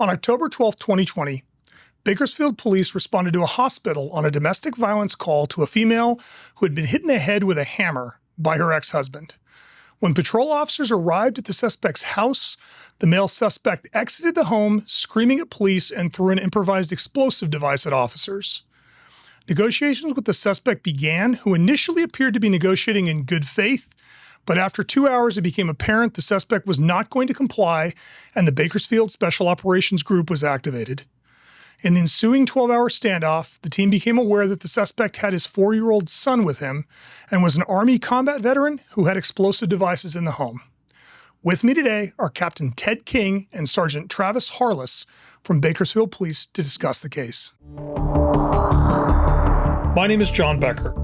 On October 12, 2020, Bakersfield Police responded to a hospital on a domestic violence call to a female who had been hit in the head with a hammer by her ex-husband. When patrol officers arrived at the suspect's house, the male suspect exited the home, screaming at police, and threw an improvised explosive device at officers. Negotiations with the suspect began, who initially appeared to be negotiating in good faith, but after 2 hours, it became apparent the suspect was not going to comply, and the Bakersfield Special Operations Group was activated. In the ensuing 12-hour standoff, the team became aware that the suspect had his 4-year-old son with him and was an Army combat veteran who had explosive devices in the home. With me today are Captain Ted King and Sergeant Travis Harless from Bakersfield Police to discuss the case. My name is John Becker.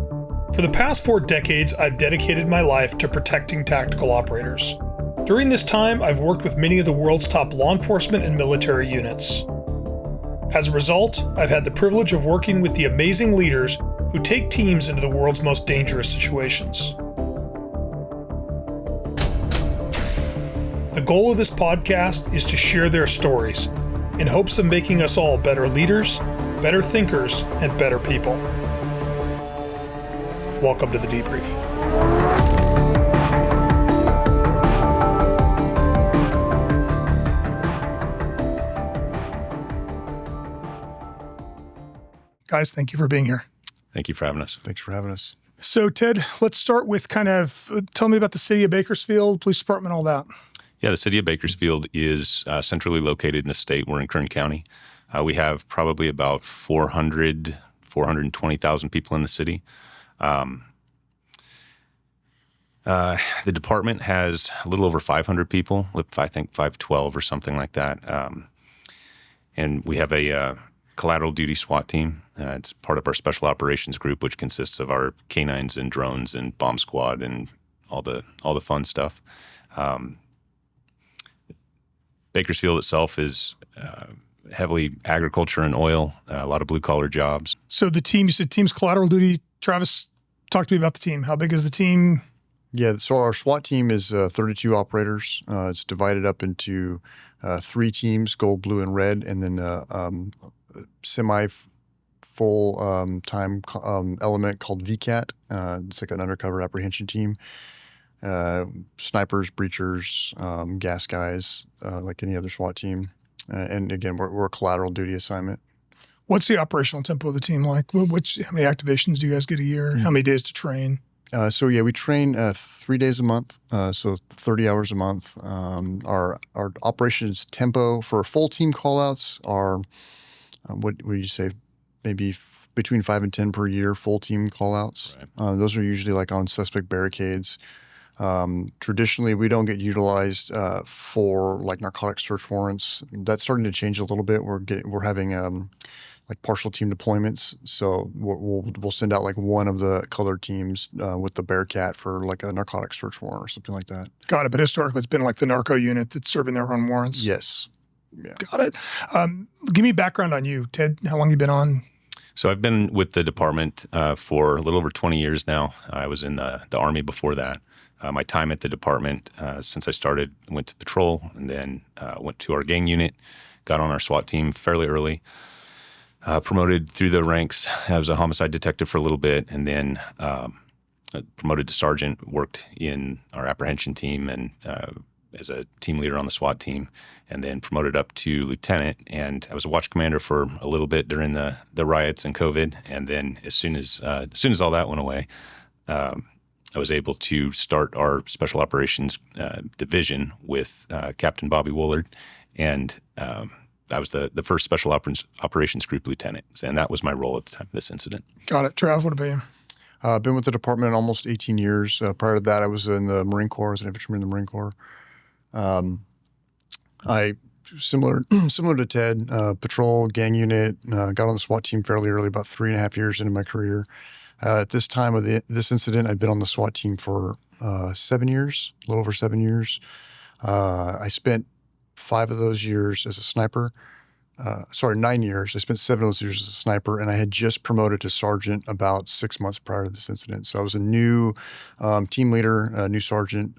For the past 4 decades, I've dedicated my life to protecting tactical operators. During this time, I've worked with many of the world's top law enforcement and military units. As a result, I've had the privilege of working with the amazing leaders who take teams into the world's most dangerous situations. The goal of this podcast is to share their stories in hopes of making us all better leaders, better thinkers, and better people. Welcome to the debrief. Guys, thank you for being here. Thank you for having us. Thanks for having us. So, Ted, let's start with tell me about the city of Bakersfield, police department, all that. Yeah, the city of Bakersfield is centrally located in the state. We're in Kern County. We have probably about 420,000 people in the city. The department has a little over 500 people, I think 512 or something like that. And we have a collateral duty SWAT team. It's part of our Special Operations Group, which consists of our canines and drones and bomb squad and all the fun stuff. Bakersfield itself is heavily agriculture and oil, a lot of blue-collar jobs. So the team, you said team's collateral duty. Travis, talk to me about the team. How big is the team? Yeah, so our SWAT team is 32 operators. It's divided up into 3 teams, gold, blue, and red, and then semi-full time element called VCAT. It's like an undercover apprehension team. Snipers, breachers, gas guys, like any other SWAT team. And again, we're a collateral duty assignment. What's the operational tempo of the team like? How many activations do you guys get a year? Mm-hmm. How many days to train? We train 3 days a month, so 30 hours a month. Our operations tempo for full team callouts are, what do you say, maybe between 5 and 10 per year, full team callouts. Right. Those are usually like on suspect barricades. Traditionally, we don't get utilized for like narcotic search warrants. That's starting to change a little bit. We're having like partial team deployments. So we'll send out like one of the colored teams with the Bearcat for like a narcotic search warrant or something like that. Got it. But historically, it's been like the narco unit that's serving their own warrants. Yes. Yeah. Got it. Give me background on you, Ted. How long have you been on? So I've been with the department for a little over 20 years now. I was in the Army before that. My time at the department, since I started, went to patrol and then went to our gang unit, got on our SWAT team fairly early, promoted through the ranks. I was a homicide detective for a little bit, and then promoted to sergeant, worked in our apprehension team and as a team leader on the SWAT team, and then promoted up to lieutenant. And I was a watch commander for a little bit during the riots and COVID. And then as soon as all that went away, I was able to start our Special Operations Division with Captain Bobby Woolard, and I was the first Special Operations Group lieutenant, and that was my role at the time of this incident. Got it. Trav, what about you? I've been with the department almost 18 years. Prior to that, I was in the Marine Corps. I was an infantryman in the Marine Corps. I, similar to Ted, patrol, gang unit, got on the SWAT team fairly early, about 3.5 years into my career. At this time of this incident, I'd been on the SWAT team for 7 years, a little over 7 years. I spent 5 of those years as a sniper. 9 years. I spent 7 of those years as a sniper, and I had just promoted to sergeant about 6 months prior to this incident. So I was a new team leader, a new sergeant,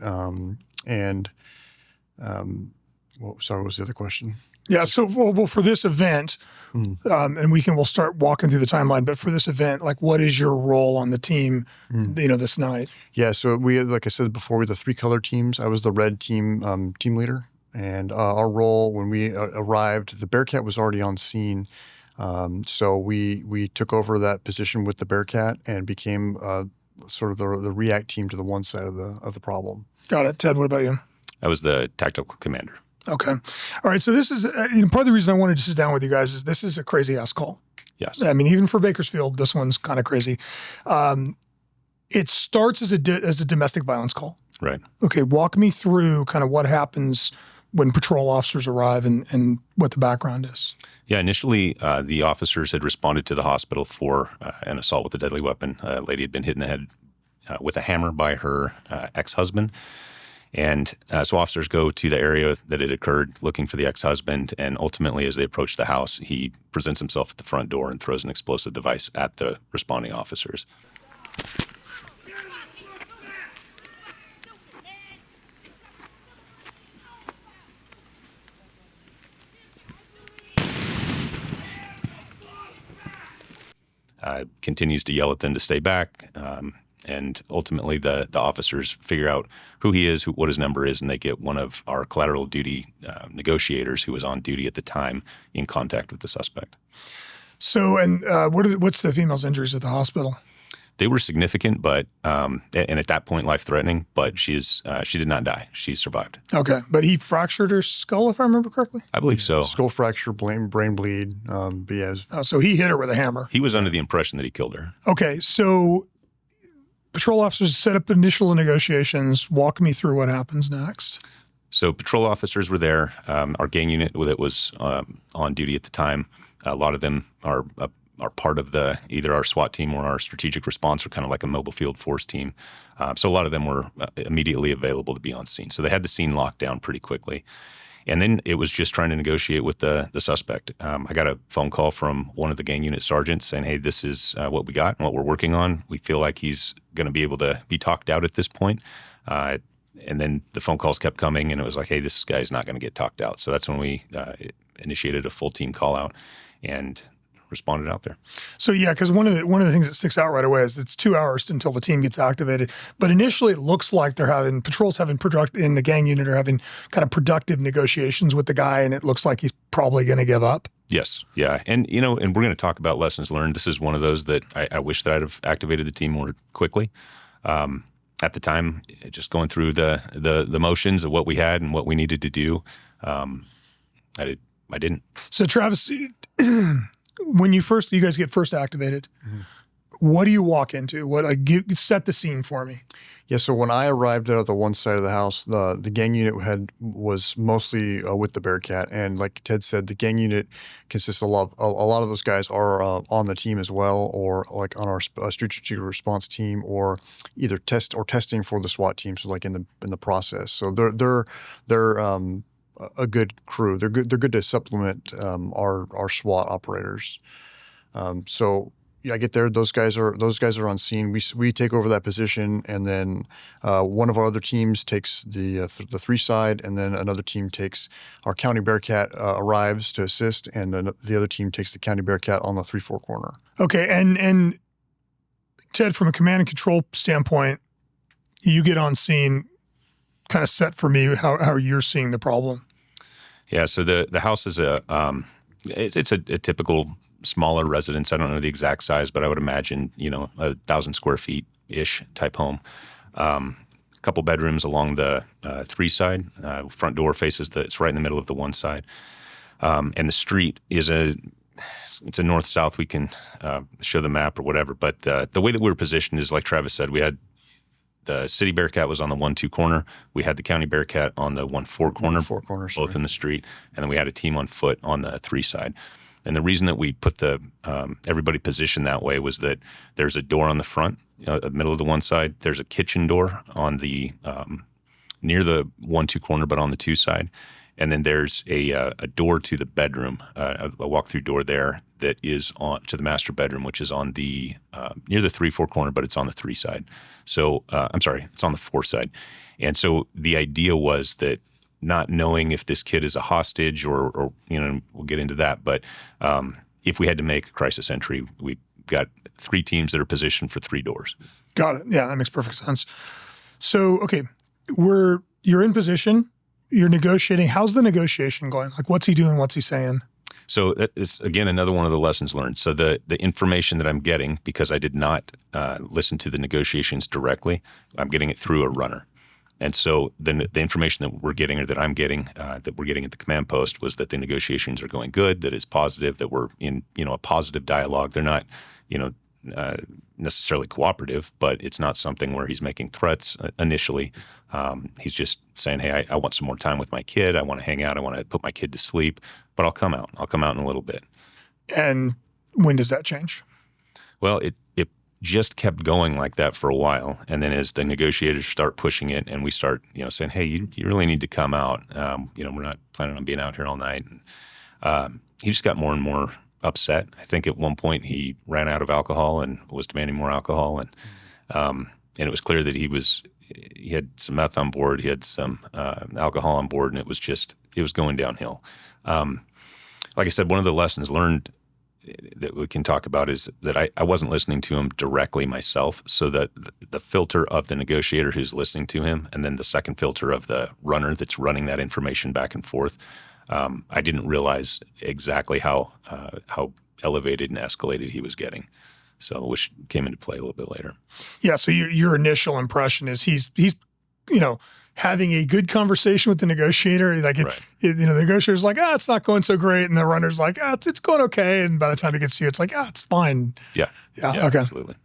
what was the other question? Yeah. So, well, for this event, and we'll start walking through the timeline. But for this event, like, what is your role on the team? This night. Yeah. So we, like I said before, we had the 3 color teams. I was the red team team leader, and our role when we arrived, the Bearcat was already on scene. So we took over that position with the Bearcat and became sort of the react team to the one side of the problem. Got it. Ted, what about you? I was the tactical commander. Okay. All right. So this is part of the reason I wanted to sit down with you guys is this is a crazy ass call. Yes. I mean, even for Bakersfield, this one's kind of crazy. It starts as a domestic violence call. Right. Okay. Walk me through kind of what happens when patrol officers arrive and what the background is. Yeah, initially, the officers had responded to the hospital for an assault with a deadly weapon. A lady had been hit in the head with a hammer by her ex-husband. And so officers go to the area that it occurred looking for the ex-husband. And ultimately, as they approach the house, he presents himself at the front door and throws an explosive device at the responding officers. Continues to yell at them to stay back. And ultimately, the officers figure out who he is, what his number is, and they get one of our collateral duty negotiators who was on duty at the time in contact with the suspect. So, and what's the female's injuries at the hospital? They were significant, but and at that point, life-threatening. But she did not die. She survived. Okay, but he fractured her skull, if I remember correctly. I believe so. Skull fracture, brain bleed. But yeah, So he hit her with a hammer. He was under the impression that he killed her. Okay, so patrol officers set up initial negotiations. Walk me through what happens next. So patrol officers were there. Our gang unit that was on duty at the time, a lot of them are part of either our SWAT team or our strategic response, or kind of like a mobile field force team. So a lot of them were immediately available to be on scene. So they had the scene locked down pretty quickly. And then it was just trying to negotiate with the suspect. I got a phone call from one of the gang unit sergeants saying, hey, this is what we got and what we're working on. We feel like he's going to be able to be talked out at this point. And then the phone calls kept coming, and it was like, hey, this guy's not going to get talked out. So that's when we initiated a full team call out and responded out there. So yeah, because one of the things that sticks out right away is it's 2 hours until the team gets activated. But initially, it looks like patrols in the gang unit are having kind of productive negotiations with the guy, and it looks like he's probably going to give up. Yes, yeah, and and we're going to talk about lessons learned. This is one of those that I wish that I'd have activated the team more quickly. At the time, just going through the motions of what we had and what we needed to do, I didn't. So Travis, when you guys get first activated, what do you walk into? Set the scene for me. Yeah, so when I arrived at the one side of the house, the gang unit was mostly with the Bearcat, and like Ted said, the gang unit consists of a lot of those guys are on the team as well, or like on our strategic response team, or either testing for the SWAT team. So like in the process, so they're a good crew. They're good to supplement our SWAT operators. So. Yeah, I get there. Those guys are on scene. We take over that position, and then one of our other teams takes the 3 side, and then another team takes our County Bearcat arrives to assist, and then the other team takes the County Bearcat on the 3-4 corner. Okay, and Ted, from a command and control standpoint, you get on scene. Kind of set for me how you're seeing the problem. Yeah, so the house is it's a typical smaller residence. I don't know the exact size, but I would imagine, 1,000 square feet ish type home. A couple bedrooms along the 3 side. Front door faces it's right in the middle of the 1 side. And the street is it's a north-south. We can show the map or whatever. But the way that we were positioned is, like Travis said, we had the City Bearcat was on the 1-2 corner. We had the County Bearcat on the 1-4 corner, both in the street. And then we had a team on foot on the 3 side. And the reason that we put everybody positioned that way was that there's a door on the front, middle of the 1 side. There's a kitchen door on the near the 1-2 corner, but on the 2 side. And then there's a door to the bedroom, a walk-through door there that is on to the master bedroom, which is on the near the 3-4 corner, but it's on the 3 side. So I'm sorry, it's on the 4 side. And so the idea was that not knowing if this kid is a hostage or we'll get into that. But if we had to make a crisis entry, we got 3 teams that are positioned for 3 doors. Got it. Yeah, that makes perfect sense. So, okay, you're in position, you're negotiating. How's the negotiation going? Like, what's he doing? What's he saying? So that is, again, another one of the lessons learned. So the information that I'm getting, because I did not listen to the negotiations directly, I'm getting it through a runner. And so the information that we're getting, or that I'm getting, that we're getting at the command post, was that the negotiations are going good, that it's positive, that we're in, a positive dialogue. They're not, necessarily cooperative, but it's not something where he's making threats initially. He's just saying, hey, I want some more time with my kid. I want to hang out. I want to put my kid to sleep, but I'll come out. I'll come out in a little bit. And when does that change? Well, it just kept going like that for a while. And then as the negotiators start pushing it and we start, saying, hey, you really need to come out. We're not planning on being out here all night. And he just got more and more upset. I think at one point he ran out of alcohol and was demanding more alcohol. And it was clear that he had some meth on board. He had some alcohol on board, and it was going downhill. Like I said, one of the lessons learned that we can talk about is that I wasn't listening to him directly myself, so that the filter of the negotiator who's listening to him, and then the second filter of the runner that's running that information back and forth, I didn't realize exactly how elevated and escalated he was getting. So, which came into play a little bit later. Yeah. So your initial impression is he's having a good conversation with the negotiator. Like, Right. the negotiator's like, it's not going so great. And the runner's like, it's going okay. And by the time it gets to you, it's like, it's fine. Yeah. Yeah. Okay. Absolutely.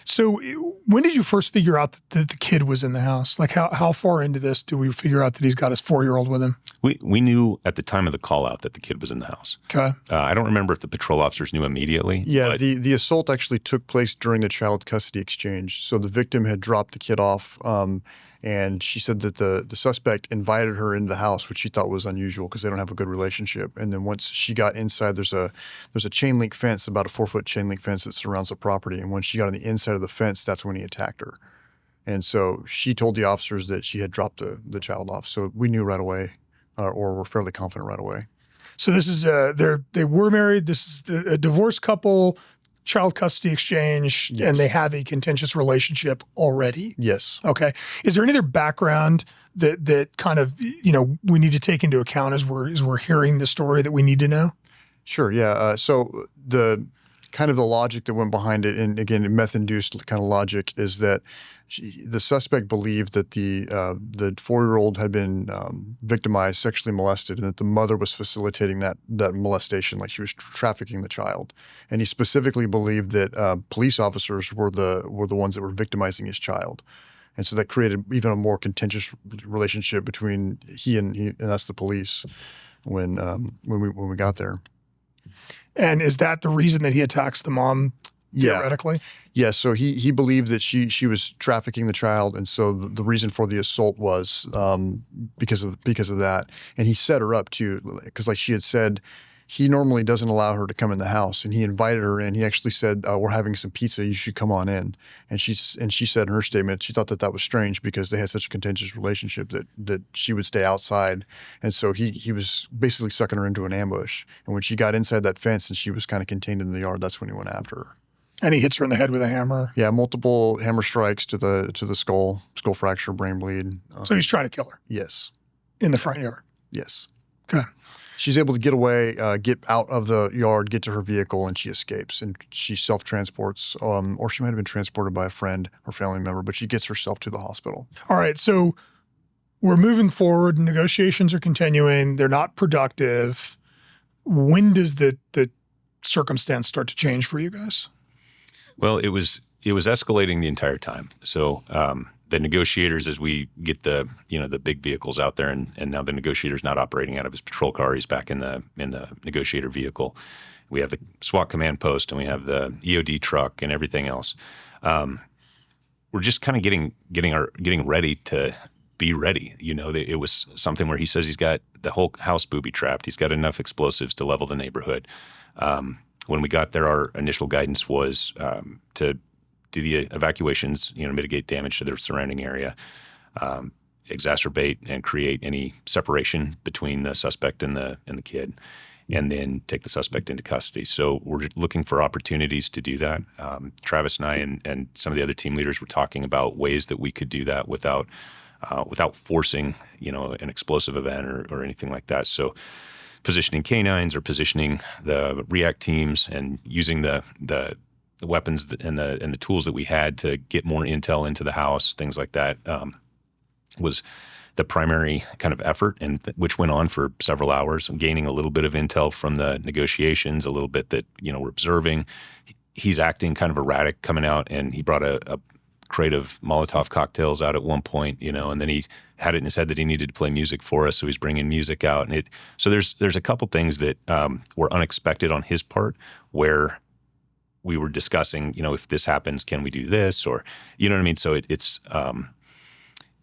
So when did you first figure out that the kid was in the house? Like, how far into this do we figure out that he's got his 4-year-old with him? We knew at the time of the call out that the kid was in the house. Okay. I don't remember if the patrol officers knew immediately. Yeah, but the assault actually took place during the child custody exchange. So the victim had dropped the kid off, and she said that the suspect invited her into the house, which she thought was unusual because they don't have a good relationship. And then once she got inside, there's a chain link fence, about a 4-foot chain link fence that surrounds the property. And when she got on the inside of the fence, that's when he attacked her. And so she told the officers that she had dropped the child off. So we knew right away, or were fairly confident right away. So this is they were married. This is a divorced couple, child custody exchange, Yes. and they have a contentious relationship already. Yes. Okay. Is there any other background that kind of we need to take into account as we're hearing the story that we need to know? Sure. Yeah. So the kind of the logic that went behind it, and again, meth-induced kind of logic, is that the suspect believed that the 4-year-old had been victimized, sexually molested, and that the mother was facilitating that molestation, like she was trafficking the child. And he specifically believed that police officers were the ones that were victimizing his child. And so that created even a more contentious relationship between he and us, the police, when we got there. And is that the reason that he attacks the mom theoretically? Yeah, so he believed that she was trafficking the child, and so the reason for the assault was because of that. And he set her up too, because like she had said, he normally doesn't allow her to come in the house, and he invited her in. He actually said, "We're having some pizza. You should come on in." And she said in her statement she thought that was strange because they had such a contentious relationship that she would stay outside, and so he was basically sucking her into an ambush. And when she got inside that fence and she was kind of contained in the yard, that's when he went after her. And he hits her in the head with a hammer. Yeah, multiple hammer strikes to the skull fracture, brain bleed. So he's trying to kill her Yes. in the front yard. Yes. Okay. She's able to get away, get out of the yard, get to her vehicle, and she escapes. And she self-transports, or she might have been transported by a friend or family member, but she gets herself to the hospital. All right. So we're moving forward. Negotiations are continuing. They're not productive. When does the circumstance start to change for you guys? Well, it was escalating the entire time. So the negotiators, as we get the big vehicles out there, and now the negotiator's not operating out of his patrol car; he's back in the negotiator vehicle. We have the SWAT command post, and we have the EOD truck, and everything else. We're just kind of getting ready to be ready. It was something where he says he's got the whole house booby trapped. He's got enough explosives to level the neighborhood. When we got there, our initial guidance was to do the evacuations, mitigate damage to their surrounding area. exacerbate and create any separation between the suspect and the kid, and then take the suspect into custody. So we're looking for opportunities to do that. Travis and I and some of the other team leaders were talking about ways that we could do that without forcing, an explosive event or anything like that. So positioning canines or positioning the react teams and using the weapons and the tools that we had to get more intel into the house, things like that, was the primary kind of effort, and which went on for several hours, gaining a little bit of intel from the negotiations, a little bit that, we're observing. He's acting kind of erratic coming out, and he brought a crate of Molotov cocktails out at one point, and then he had it in his head that he needed to play music for us, so he's bringing music out. And so there's a couple things that were unexpected on his part, where we were discussing, if this happens, can we do this? Or, you know what I mean? So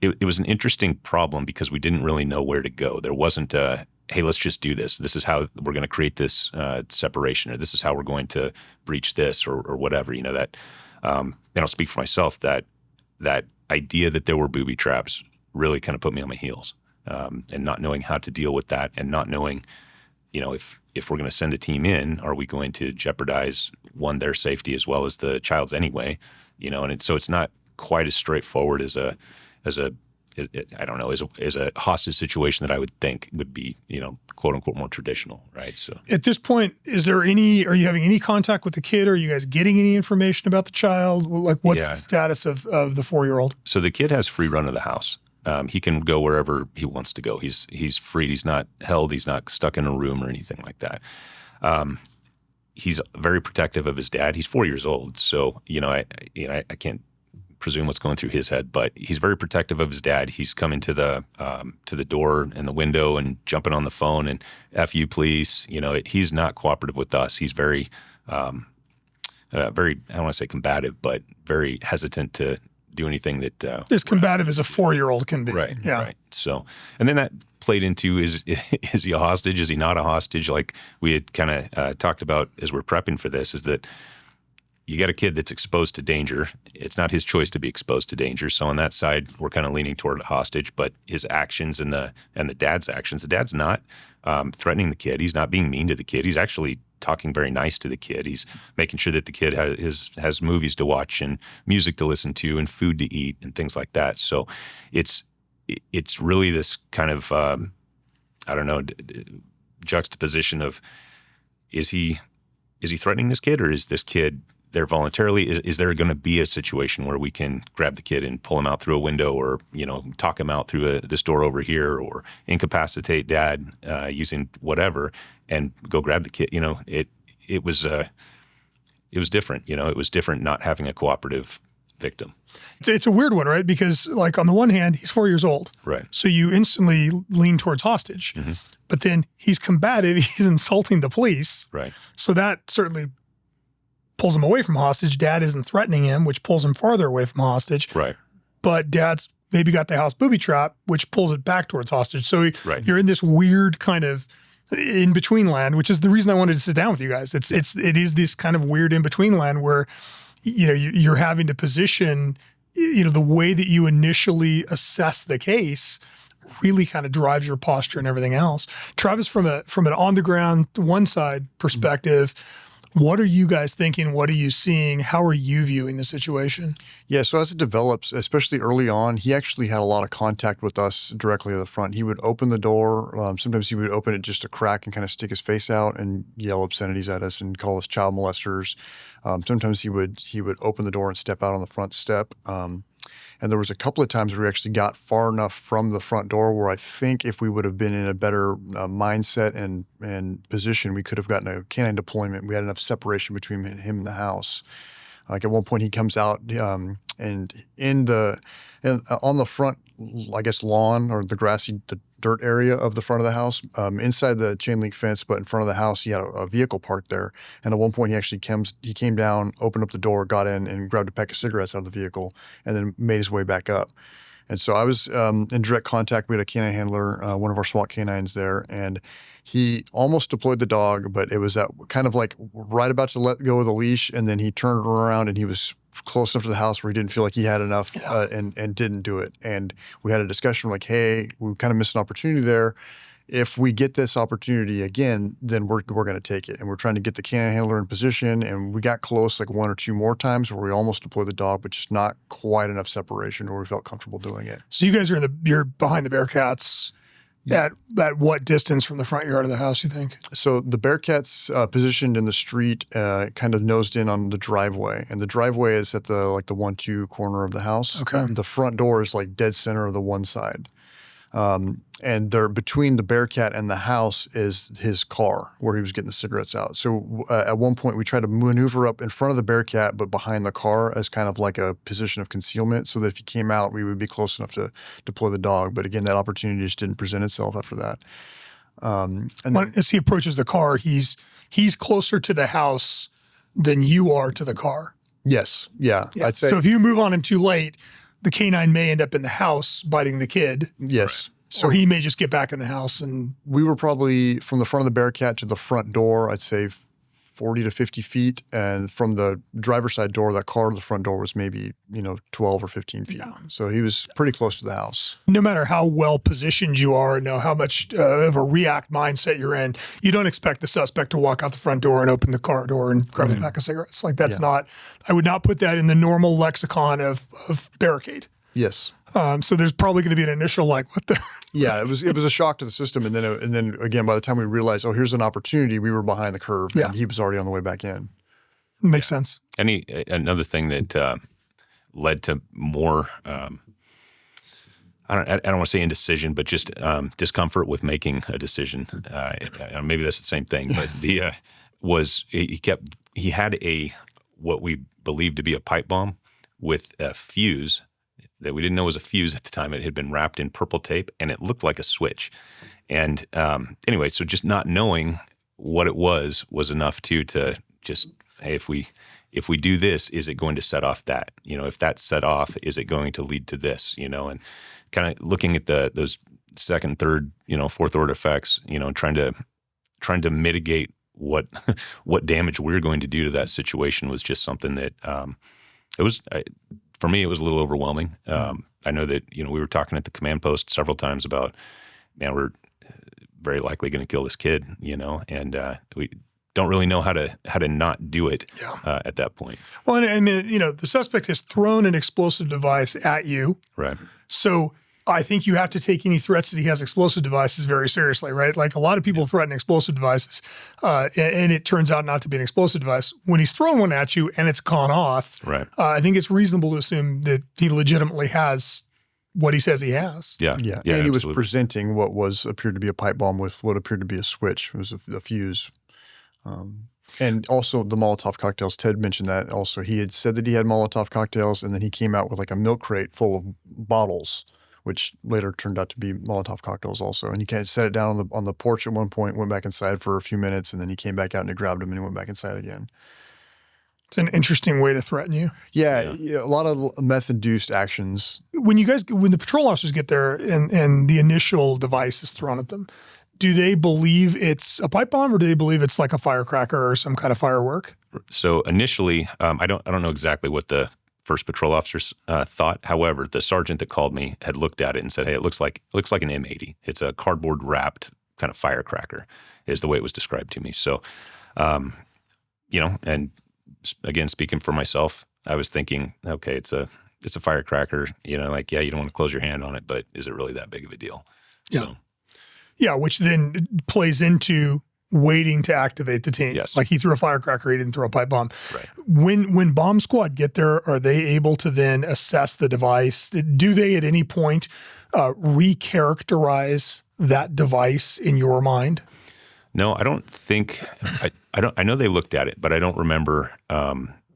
it was an interesting problem because we didn't really know where to go. There wasn't hey, let's just do this. This is how we're going to create this separation, or this is how we're going to breach this, or whatever. That, and I'll speak for myself, that idea that there were booby traps really kind of put me on my heels, and not knowing how to deal with that, and not knowing, if we're going to send a team in, are we going to jeopardize their safety as well as the child's anyway, and so it's not quite as straightforward as a hostage situation that I would think would be, quote unquote, more traditional, right? So at this point, are you having any contact with the kid? Are you guys getting any information about the child? Like, what's the status of the 4-year-old? So the kid has free run of the house. He can go wherever he wants to go. He's free. He's not held. He's not stuck in a room or anything like that. He's very protective of his dad. He's 4 years old, so I can't presume what's going through his head, but he's very protective of his dad. He's coming to the door and the window and jumping on the phone and "F you, police." He's not cooperative with us. He's very, very, I don't want to say combative, but very hesitant to do anything that as combative as a 4-year-old can be. Right. Yeah. Right. So, and then that played into is he a hostage? Is he not a hostage? Like we had kind of talked about as we're prepping for this, is that you got a kid that's exposed to danger. It's not his choice to be exposed to danger. So on that side, we're kind of leaning toward a hostage. But his actions and the dad's actions, the dad's not threatening the kid. He's not being mean to the kid. He's actually talking very nice to the kid. He's making sure that the kid has movies to watch and music to listen to and food to eat and things like that. So it's really this kind of juxtaposition of is he threatening this kid, or is this kid there voluntarily? Is there going to be a situation where we can grab the kid and pull him out through a window, or talk him out through this door over here, or incapacitate dad using whatever and go grab the kid? It was different. It was different not having a cooperative victim. It's a weird one, right? Because like on the one hand, he's 4 years old, right? So you instantly lean towards hostage, but then he's combative. He's insulting the police, right? So that certainly pulls him away from hostage. Dad isn't threatening him, which pulls him farther away from hostage. Right. But dad's maybe got the house booby trap, which pulls it back towards hostage. So you're in this weird kind of in between land, which is the reason I wanted to sit down with you guys. It is this kind of weird in between land where you're having to position the way that you initially assess the case really kind of drives your posture and everything else. Travis, from an on the ground one side perspective, what are you guys thinking? What are you seeing? How are you viewing the situation? Yeah, so as it develops, especially early on, he actually had a lot of contact with us directly at the front. He would open the door. Sometimes he would open it just a crack and kind of stick his face out and yell obscenities at us and call us child molesters. Sometimes he would open the door and step out on the front step. And there was a couple of times where we actually got far enough from the front door where I think if we would have been in a better mindset and position, we could have gotten a canine deployment. We had enough separation between him and the house. Like at one point he comes out and on the front, I guess, lawn or the dirt area of the front of the house, inside the chain link fence, but in front of the house, he had a vehicle parked there. And at one point, he came down, opened up the door, got in, and grabbed a pack of cigarettes out of the vehicle, and then made his way back up. And so I was in direct contact. We had a canine handler, one of our SWAT canines there, and he almost deployed the dog, but it was that kind of like right about to let go of the leash, and then he turned around and he was close enough to the house where he didn't feel like he had enough and didn't do it. And we had a discussion like, hey, we kind of missed an opportunity there. If we get this opportunity again, then we're going to take it. And we're trying to get the canine handler in position. And we got close like one or two more times where we almost deployed the dog, but just not quite enough separation where we felt comfortable doing it. So you guys are you're behind the Bearcats. At what distance from the front yard of the house, you think? So the Bearcats positioned in the street, kind of nosed in on the driveway, and the driveway is at the 1-2 corner of the house. Okay. The front door is like dead center of the one side, and there between the Bearcat and the house is his car where he was getting the cigarettes out. So at one point we tried to maneuver up in front of the Bearcat, but behind the car as kind of like a position of concealment, so that if he came out, we would be close enough to deploy the dog. But again, that opportunity just didn't present itself after that. And then, As he approaches the car, he's closer to the house than you are to the car. yes, yeah, I'd say So if you move on him too late, the canine may end up in the house biting the kid. yes. Or he may just get back in the house and We were probably from the front of the Bearcat to the front door, I'd say 40 to 50 feet. And from the driver's side door, that car to the front door was maybe, 12 or 15 feet. Yeah. So he was pretty close to the house. no matter how well positioned you are and know how much of a react mindset you're in, you don't expect the suspect to walk out the front door and open the car door and grab a pack of cigarettes. Like that's not, I would not put that in the normal lexicon of barricade. Yes. So there's probably going to be an initial like, what the? Yeah, it was a shock to the system. And then again, by the time we realized, oh, here's an opportunity, we were behind the curve and he was already on the way back in. Makes sense. Another thing that led to more, I don't want to say indecision, but just discomfort with making a decision. Maybe that's the same thing, but he had what we believed to be a pipe bomb with a fuse that we didn't know was a fuse at the time. It had been wrapped in purple tape and it looked like a switch. And anyway, so just not knowing what it was enough to just, hey, if we do this, is it going to set off that? If that's set off, is it going to lead to this? And kind of looking at those second, third, fourth order effects, trying to mitigate what damage we're going to do to that situation was just something that for me, it was a little overwhelming. I know that, we were talking at the command post several times about, man, we're very likely going to kill this kid, and we don't really know how to not do it at that point. Well, and I mean, the suspect has thrown an explosive device at you. Right. So I think you have to take any threats that he has explosive devices very seriously, right? Like a lot of people threaten explosive devices, and it turns out not to be an explosive device. When he's thrown one at you and it's gone off, right. I think it's reasonable to assume that he legitimately has what he says he has. Yeah. And he absolutely. was presenting what appeared to be a pipe bomb with what appeared to be a switch. It was a fuse. And also the Molotov cocktails. Ted mentioned that also. He had said that he had Molotov cocktails, and then he came out with like a milk crate full of bottles, which later turned out to be Molotov cocktails also. And he kind of set it down on the porch at one point, went back inside for a few minutes, and then he came back out and he grabbed him and he went back inside again. It's an interesting way to threaten you. Yeah, a lot of meth-induced actions. When the patrol officers get there and the initial device is thrown at them, do they believe it's a pipe bomb or do they believe it's like a firecracker or some kind of firework? So initially, I don't know exactly what the first patrol officers thought. However, the sergeant that called me had looked at it and said, "Hey, it looks like an M80. It's a cardboard wrapped kind of firecracker," is the way it was described to me. So, and again, speaking for myself, I was thinking, okay, it's a firecracker. You don't want to close your hand on it, but is it really that big of a deal? Yeah. So, yeah, which then plays into waiting to activate the team. Yes. Like he threw a firecracker, he didn't throw a pipe bomb. Right. When bomb squad get there, are they able to then assess the device? Do they at any point recharacterize that device in your mind? No, I don't think I know they looked at it, but I don't remember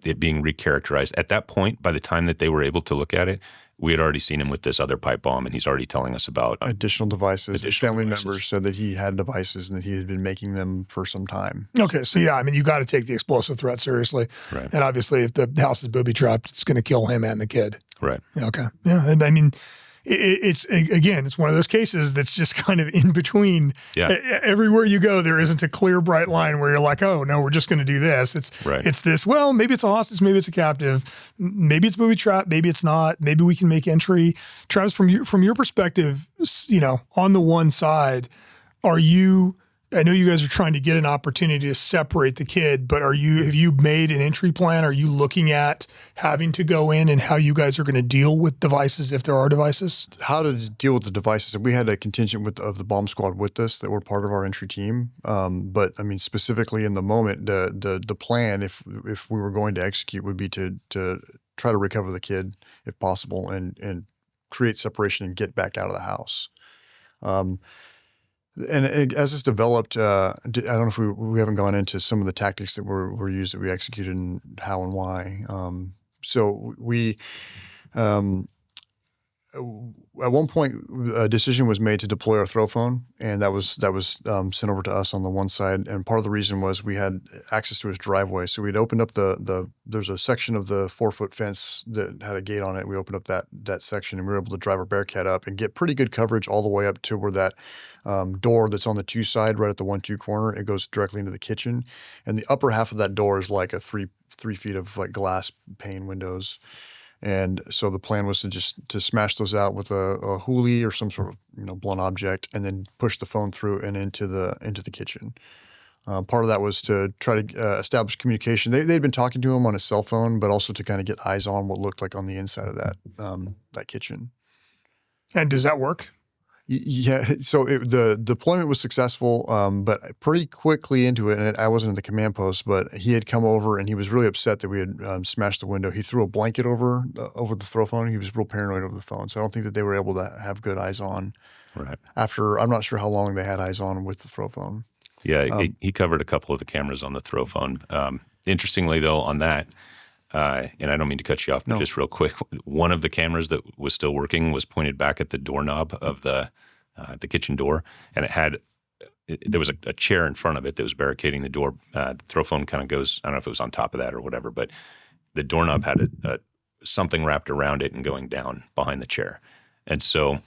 it being recharacterized. At that point, by the time that they were able to look at it, we had already seen him with this other pipe bomb, and he's already telling us about additional devices. Family members said that he had devices and that he had been making them for some time. Okay, so yeah, I mean, you got to take the explosive threat seriously. Right. And obviously, if the house is booby trapped, it's going to kill him and the kid. Right. Yeah, okay. Yeah, I mean, it's one of those cases that's just kind of in between. Yeah. Everywhere you go, there isn't a clear, bright line where you're like, oh no, we're just going to do this. It's this. Well, maybe it's a hostage, maybe it's a captive, maybe it's booby trap, maybe it's not. Maybe we can make entry. Travis, from your perspective, on the one side, I know you guys are trying to get an opportunity to separate the kid, but have you made an entry plan? Are you looking at having to go in and how you guys are going to deal with devices if there are devices? How to deal with the devices. We had a contingent of the bomb squad with us that were part of our entry team. But I mean, specifically in the moment, the plan, if we were going to execute, would be to try to recover the kid if possible and create separation and get back out of the house. And as it's developed, I don't know if we haven't gone into some of the tactics that were used, that we executed, and how and why. So we, at one point, a decision was made to deploy our throw phone, and that was sent over to us on the one side. And part of the reason was we had access to his driveway, so we'd opened up there's a section of the 4-foot fence that had a gate on it. We opened up that section, and we were able to drive our Bearcat up and get pretty good coverage all the way up to where that door that's on the 2 side, right at the 1-2 corner, it goes directly into the kitchen, and the upper half of that door is like a three feet of like glass pane windows. And so the plan was to smash those out with a hoolie or some sort of blunt object, and then push the phone through and into the kitchen. Part of that was to try to establish communication. They'd been talking to him on his cell phone, but also to kind of get eyes on what looked like on the inside of that kitchen. And does that work? Yeah, so the deployment was successful, but pretty quickly into it, and I wasn't in the command post, but he had come over and he was really upset that we had smashed the window. He threw a blanket over the throw phone. He was real paranoid over the phone, so I don't think that they were able to have good eyes on. Right. After, I'm not sure how long they had eyes on with the throw phone. Yeah, he covered a couple of the cameras on the throw phone. Interestingly, though, on that, and I don't mean to cut you off, but just real quick, one of the cameras that was still working was pointed back at the doorknob of the kitchen door, and there was a chair in front of it that was barricading the door. The throw phone kind of goes, I don't know if it was on top of that or whatever, but the doorknob had something wrapped around it and going down behind the chair. And so,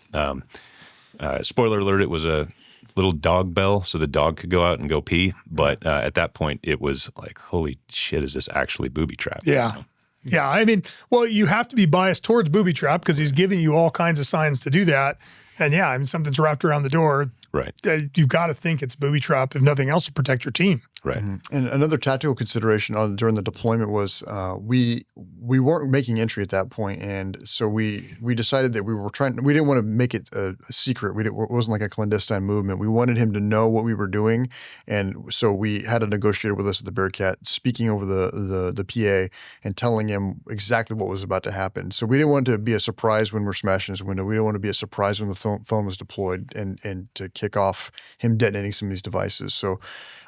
spoiler alert, it was a little dog bell so the dog could go out and go pee. But at that point, it was like, holy shit, is this actually booby trap? Yeah. Yeah. I mean, well, you have to be biased towards booby trap because he's giving you all kinds of signs to do that. And yeah, I mean, something's wrapped around the door. Right. You've got to think it's booby trap, if nothing else, to protect your team. Right. Mm-hmm. And another tactical consideration during the deployment was we weren't making entry at that point, and so we decided that we didn't want to make it a secret. It wasn't like a clandestine movement. We wanted him to know what we were doing, and so we had a negotiator with us at the Bearcat speaking over the PA and telling him exactly what was about to happen. So we didn't want it to be a surprise when we're smashing his window. We didn't want to be a surprise when the phone was deployed and to kick off him detonating some of these devices. So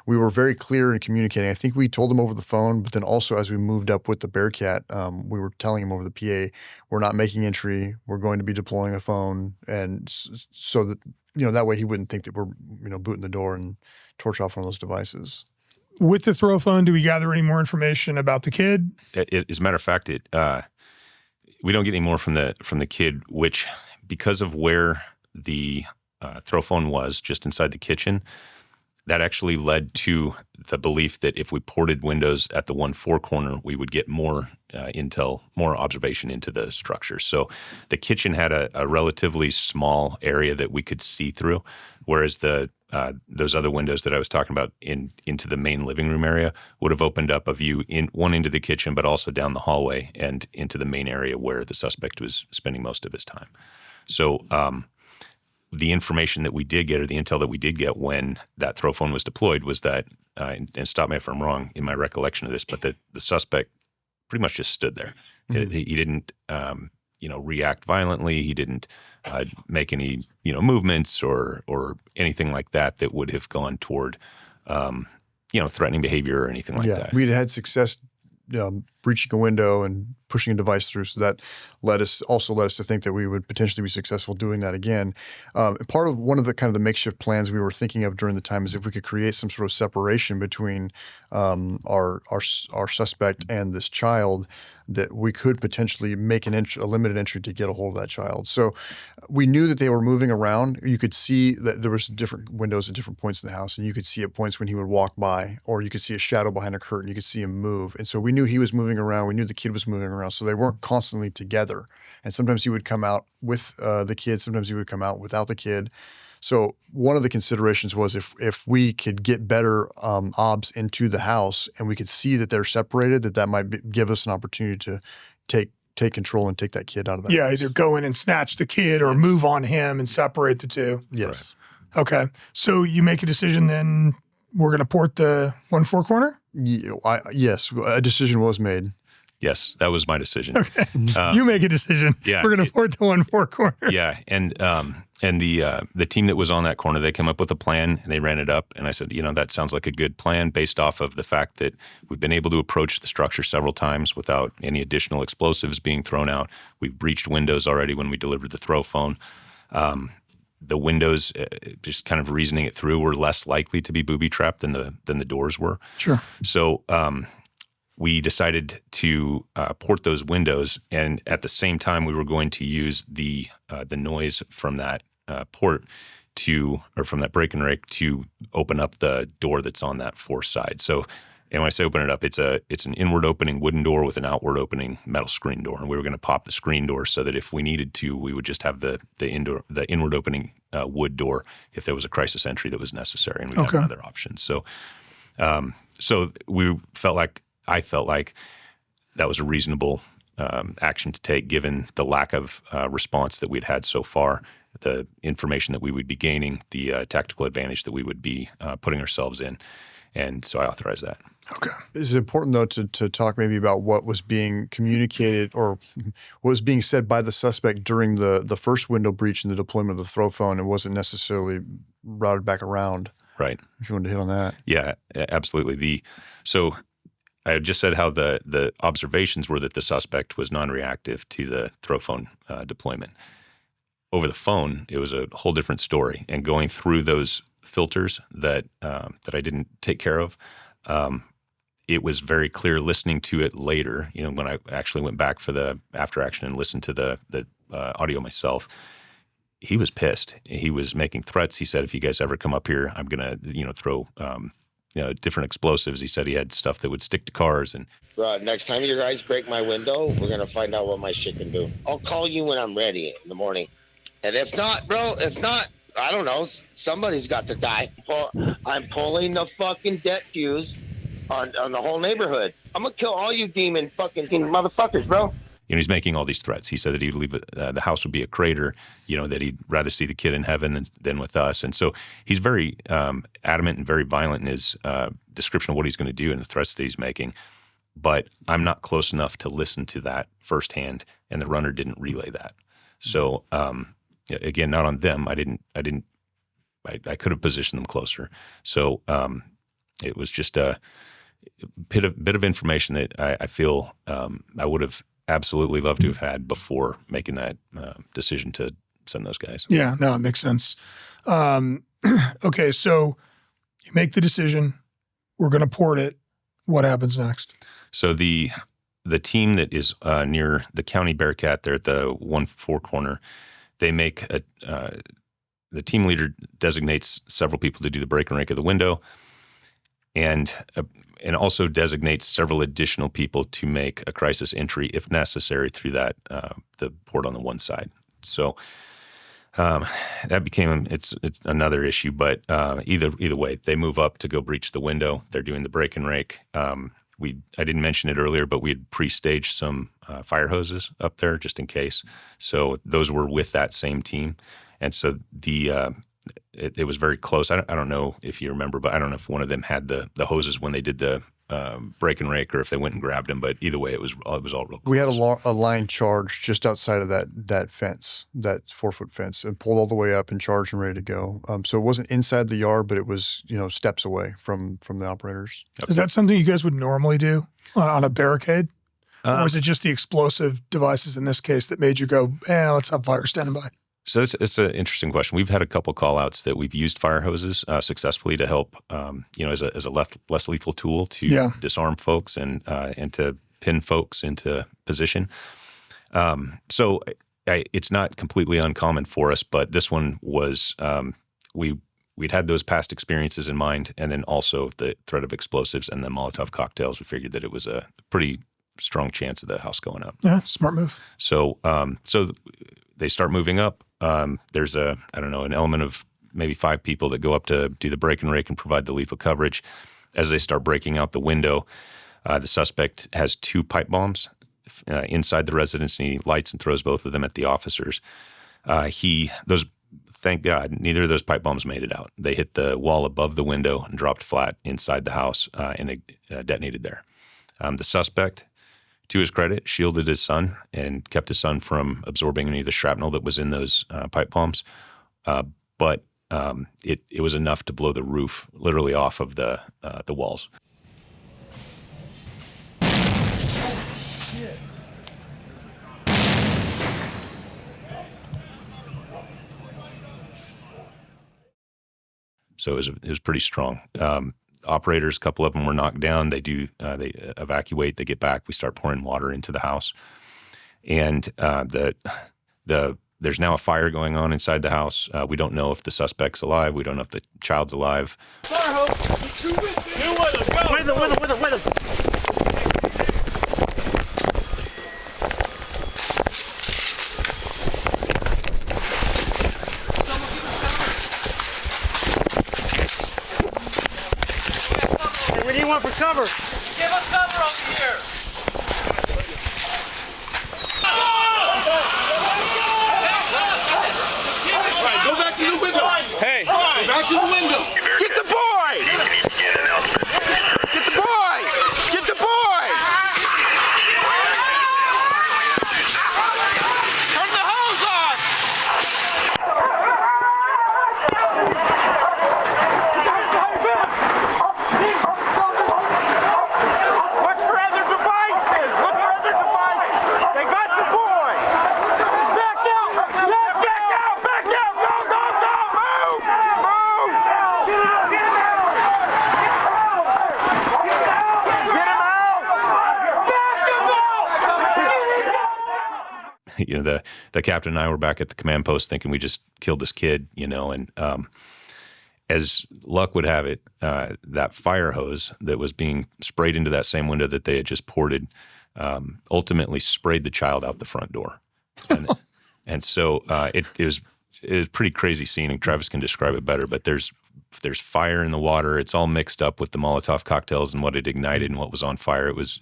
we were very clear in communicating. I think we told him over the phone, but then also as we moved up with the Bearcat, we were telling him over the PA, we're not making entry. We're going to be deploying a phone. And so that, that way he wouldn't think that we're, booting the door and torch off one of those devices. With the throw phone, do we gather any more information about the kid? As a matter of fact, we don't get any more from the kid, which because of where the throw phone was just inside the kitchen, that actually led to the belief that if we ported windows at the 1-4 corner, we would get more intel, more observation into the structure. So the kitchen had a relatively small area that we could see through, whereas those other windows that I was talking about into the main living room area would have opened up a view into the kitchen, but also down the hallway and into the main area where the suspect was spending most of his time. So the information that we did get, or the intel that we did get when that throw phone was deployed, was that, and stop me if I'm wrong in my recollection of this, but the suspect pretty much just stood there. Mm-hmm. He didn't, react violently. He didn't make any, movements or anything like that would have gone toward, threatening behavior or anything like that. We'd had success breaching a window and pushing a device through. So that led us to think that we would potentially be successul doing that again. Part of one of the kind of the makeshift plans we were thinking of during the time is if we could create some sort of separation between our suspect and this child, that we could potentially make a limited entry to get a hold of that child. So we knew that they were moving around. You could see that there was different windows at different points in the house, and you could see at points when he would walk by, or you could see a shadow behind a curtain. You could see him move. And so we knew he was moving around. We knew the kid was moving around. So they weren't constantly together. And sometimes he would come out with the kid. Sometimes he would come out without the kid. So one of the considerations was if we could get better obs into the house and we could see that they're separated, that might give us an opportunity to take control and take that kid out of that house. Either go in and snatch the kid or move on him and separate the two. Yes. Right. Okay. So you make a decision then we're going to port the 1-4 corner? Yes. A decision was made. Yes, that was my decision. Okay. You make a decision. Yeah, we're going to port the 1-4 corner. Yeah. And the team that was on that corner, they came up with a plan and they ran it up. And I said, that sounds like a good plan based off of the fact that we've been able to approach the structure several times without any additional explosives being thrown out. We've breached windows already when we delivered the throw phone. The windows, just kind of reasoning it through, were less likely to be booby-trapped than the doors were. Sure. So we decided to port those windows, and at the same time, we were going to use the noise from that port from that break and rake to open up the door that's on that fourth side. So, and when I say open it up, it's an inward opening wooden door with an outward opening metal screen door, and we were going to pop the screen door so that if we needed to, we would just have the inward opening wood door if there was a crisis entry that was necessary, and we'd have another option. So, I felt like that was a reasonable action to take given the lack of response that we'd had so far, the information that we would be gaining, the tactical advantage that we would be putting ourselves in. And so I authorized that. Okay. It's important, though, to talk maybe about what was being communicated or what was being said by the suspect during the first window breach and the deployment of the throw phone. It wasn't necessarily routed back around. Right. If you wanted to hit on that. Yeah, absolutely. So I just said how the observations were that the suspect was non-reactive to the throw phone deployment. Over the phone, it was a whole different story. And going through those filters that I didn't take care of, it was very clear listening to it later, when I actually went back for the after action and listened to the audio myself. He was pissed. He was making threats. He said, if you guys ever come up here, I'm going to throw different explosives. He said he had stuff that would stick to cars. And next time you guys break my window, we're going to find out what my shit can do. I'll call you when I'm ready in the morning. And if not, I don't know, somebody's got to die. I'm pulling the fucking debt fuse on the whole neighborhood. I'm going to kill all you demon fucking motherfuckers, bro. He's making all these threats. He said that he'd leave the house would be a crater, that he'd rather see the kid in heaven than with us. And so he's very adamant and very violent in his description of what he's going to do and the threats that he's making. But I'm not close enough to listen to that firsthand, and the runner didn't relay that. So again, not on them. I could have positioned them closer. So it was just a bit of information that I feel I would have absolutely loved to have had before making that decision to send those guys. Yeah, no, it makes sense. Okay, so you make the decision. We're going to port it. What happens next? So the team that is near the county Bearcat there at the 1-4 corner, they make the team leader designates several people to do the break and rake of the window, and also designates several additional people to make a crisis entry if necessary through that the port on the one side. So that became it's another issue, but either way, they move up to go breach the window. They're doing the break and rake. I didn't mention it earlier, but we had pre-staged some fire hoses up there just in case. So those were with that same team, and so it was very close. I don't know if you remember, but I don't know if one of them had the hoses when they did the break and rake, or if they went and grabbed them. But either way, it was all real close. We had a line charge just outside of that fence, that 4-foot fence, and pulled all the way up and charged and ready to go. So it wasn't inside the yard, but it was steps away from the operators. Is that something you guys would normally do on a barricade? Or was it just the explosive devices in this case that made you go, let's have fire standing by? So it's an interesting question. We've had a couple call outs that we've used fire hoses successfully to help, as a less lethal tool to disarm folks and to pin folks into position. So it's not completely uncommon for us, but this one was we'd had those past experiences in mind, and then also the threat of explosives and the Molotov cocktails. We figured that it was a pretty strong chance of the house going up. Yeah, smart move. So they start moving up. There's an element of maybe 5 people that go up to do the break and rake and provide the lethal coverage. As they start breaking out the window, the suspect has 2 pipe bombs inside the residence, and he lights and throws both of them at the officers. Thank God, neither of those pipe bombs made it out. They hit the wall above the window and dropped flat inside the house, and it detonated there. The suspect, to his credit, shielded his son and kept his son from absorbing any of the shrapnel that was in those pipe bombs. But it was enough to blow the roof literally off of the walls. Shit. So it was pretty strong. Operators, a couple of them were knocked down. They evacuate. They get back. We start pouring water into the house, and there's now a fire going on inside the house. We don't know if the suspect's alive. We don't know if the child's alive. With him. We need one for cover. Give us cover over here. Right, go back to the window. Hey, go back to the window. Get the boy! Get the boy! Get the boy! Turn the hose on! Look for other devices! Look for other devices! They got the boy! Back out! Back out! Back out! Go, go, go! Move! Move! Get him out! You know, the captain and I were back at the command post thinking we just killed this kid, and as luck would have it, that fire hose that was being sprayed into that same window that they had just ported ultimately sprayed the child out the front door. And so it was a pretty crazy scene, and Travis can describe it better, but there's fire in the water. It's all mixed up with the Molotov cocktails and what it ignited and what was on fire. It was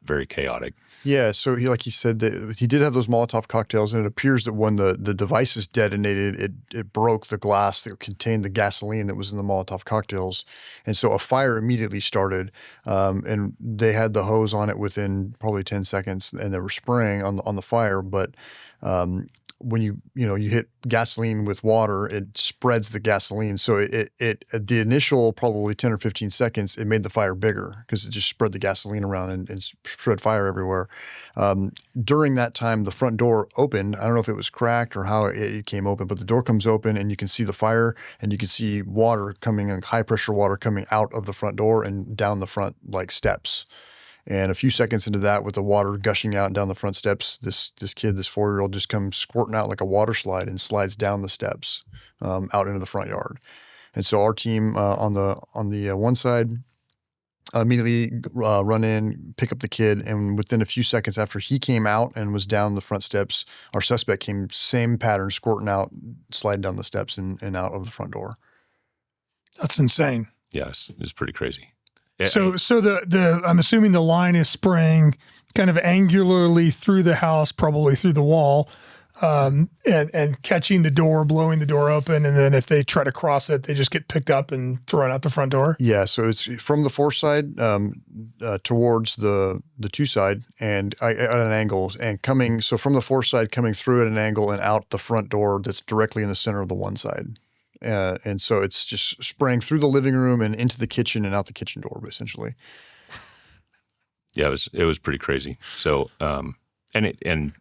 very chaotic. Yeah, so like he said, that he did have those Molotov cocktails, and it appears that when the devices detonated, it broke the glass that contained the gasoline that was in the Molotov cocktails, and so a fire immediately started, and they had the hose on it within probably 10 seconds, and they were spraying on the fire, but when you hit gasoline with water, it spreads the gasoline. So it the initial probably 10 or 15 seconds, it made the fire bigger because it just spread the gasoline around and spread fire everywhere. During that time, the front door opened. I don't know if it was cracked or how it came open, but the door comes open and you can see the fire and you can see water coming, high pressure water coming out of the front door and down the front steps. And a few seconds into that, with the water gushing out and down the front steps, this kid, this 4-year-old, just comes squirting out like a water slide and slides down the steps out into the front yard. And so our team on the one side immediately run in, pick up the kid, and within a few seconds after he came out and was down the front steps, our suspect came same pattern, squirting out, sliding down the steps and out of the front door. That's insane. Yes, it was pretty crazy. So the I'm assuming the line is spraying kind of angularly through the house, probably through the wall, and catching the door, blowing the door open, and then if they try to cross it, they just get picked up and thrown out the front door. Yeah, so it's from the 4 side towards the 2 side, and at an angle, and coming. So from the 4 side, coming through at an angle and out the front door that's directly in the center of the 1 side. And so it's just spraying through the living room and into the kitchen and out the kitchen door, essentially. Yeah, it was pretty crazy. So, and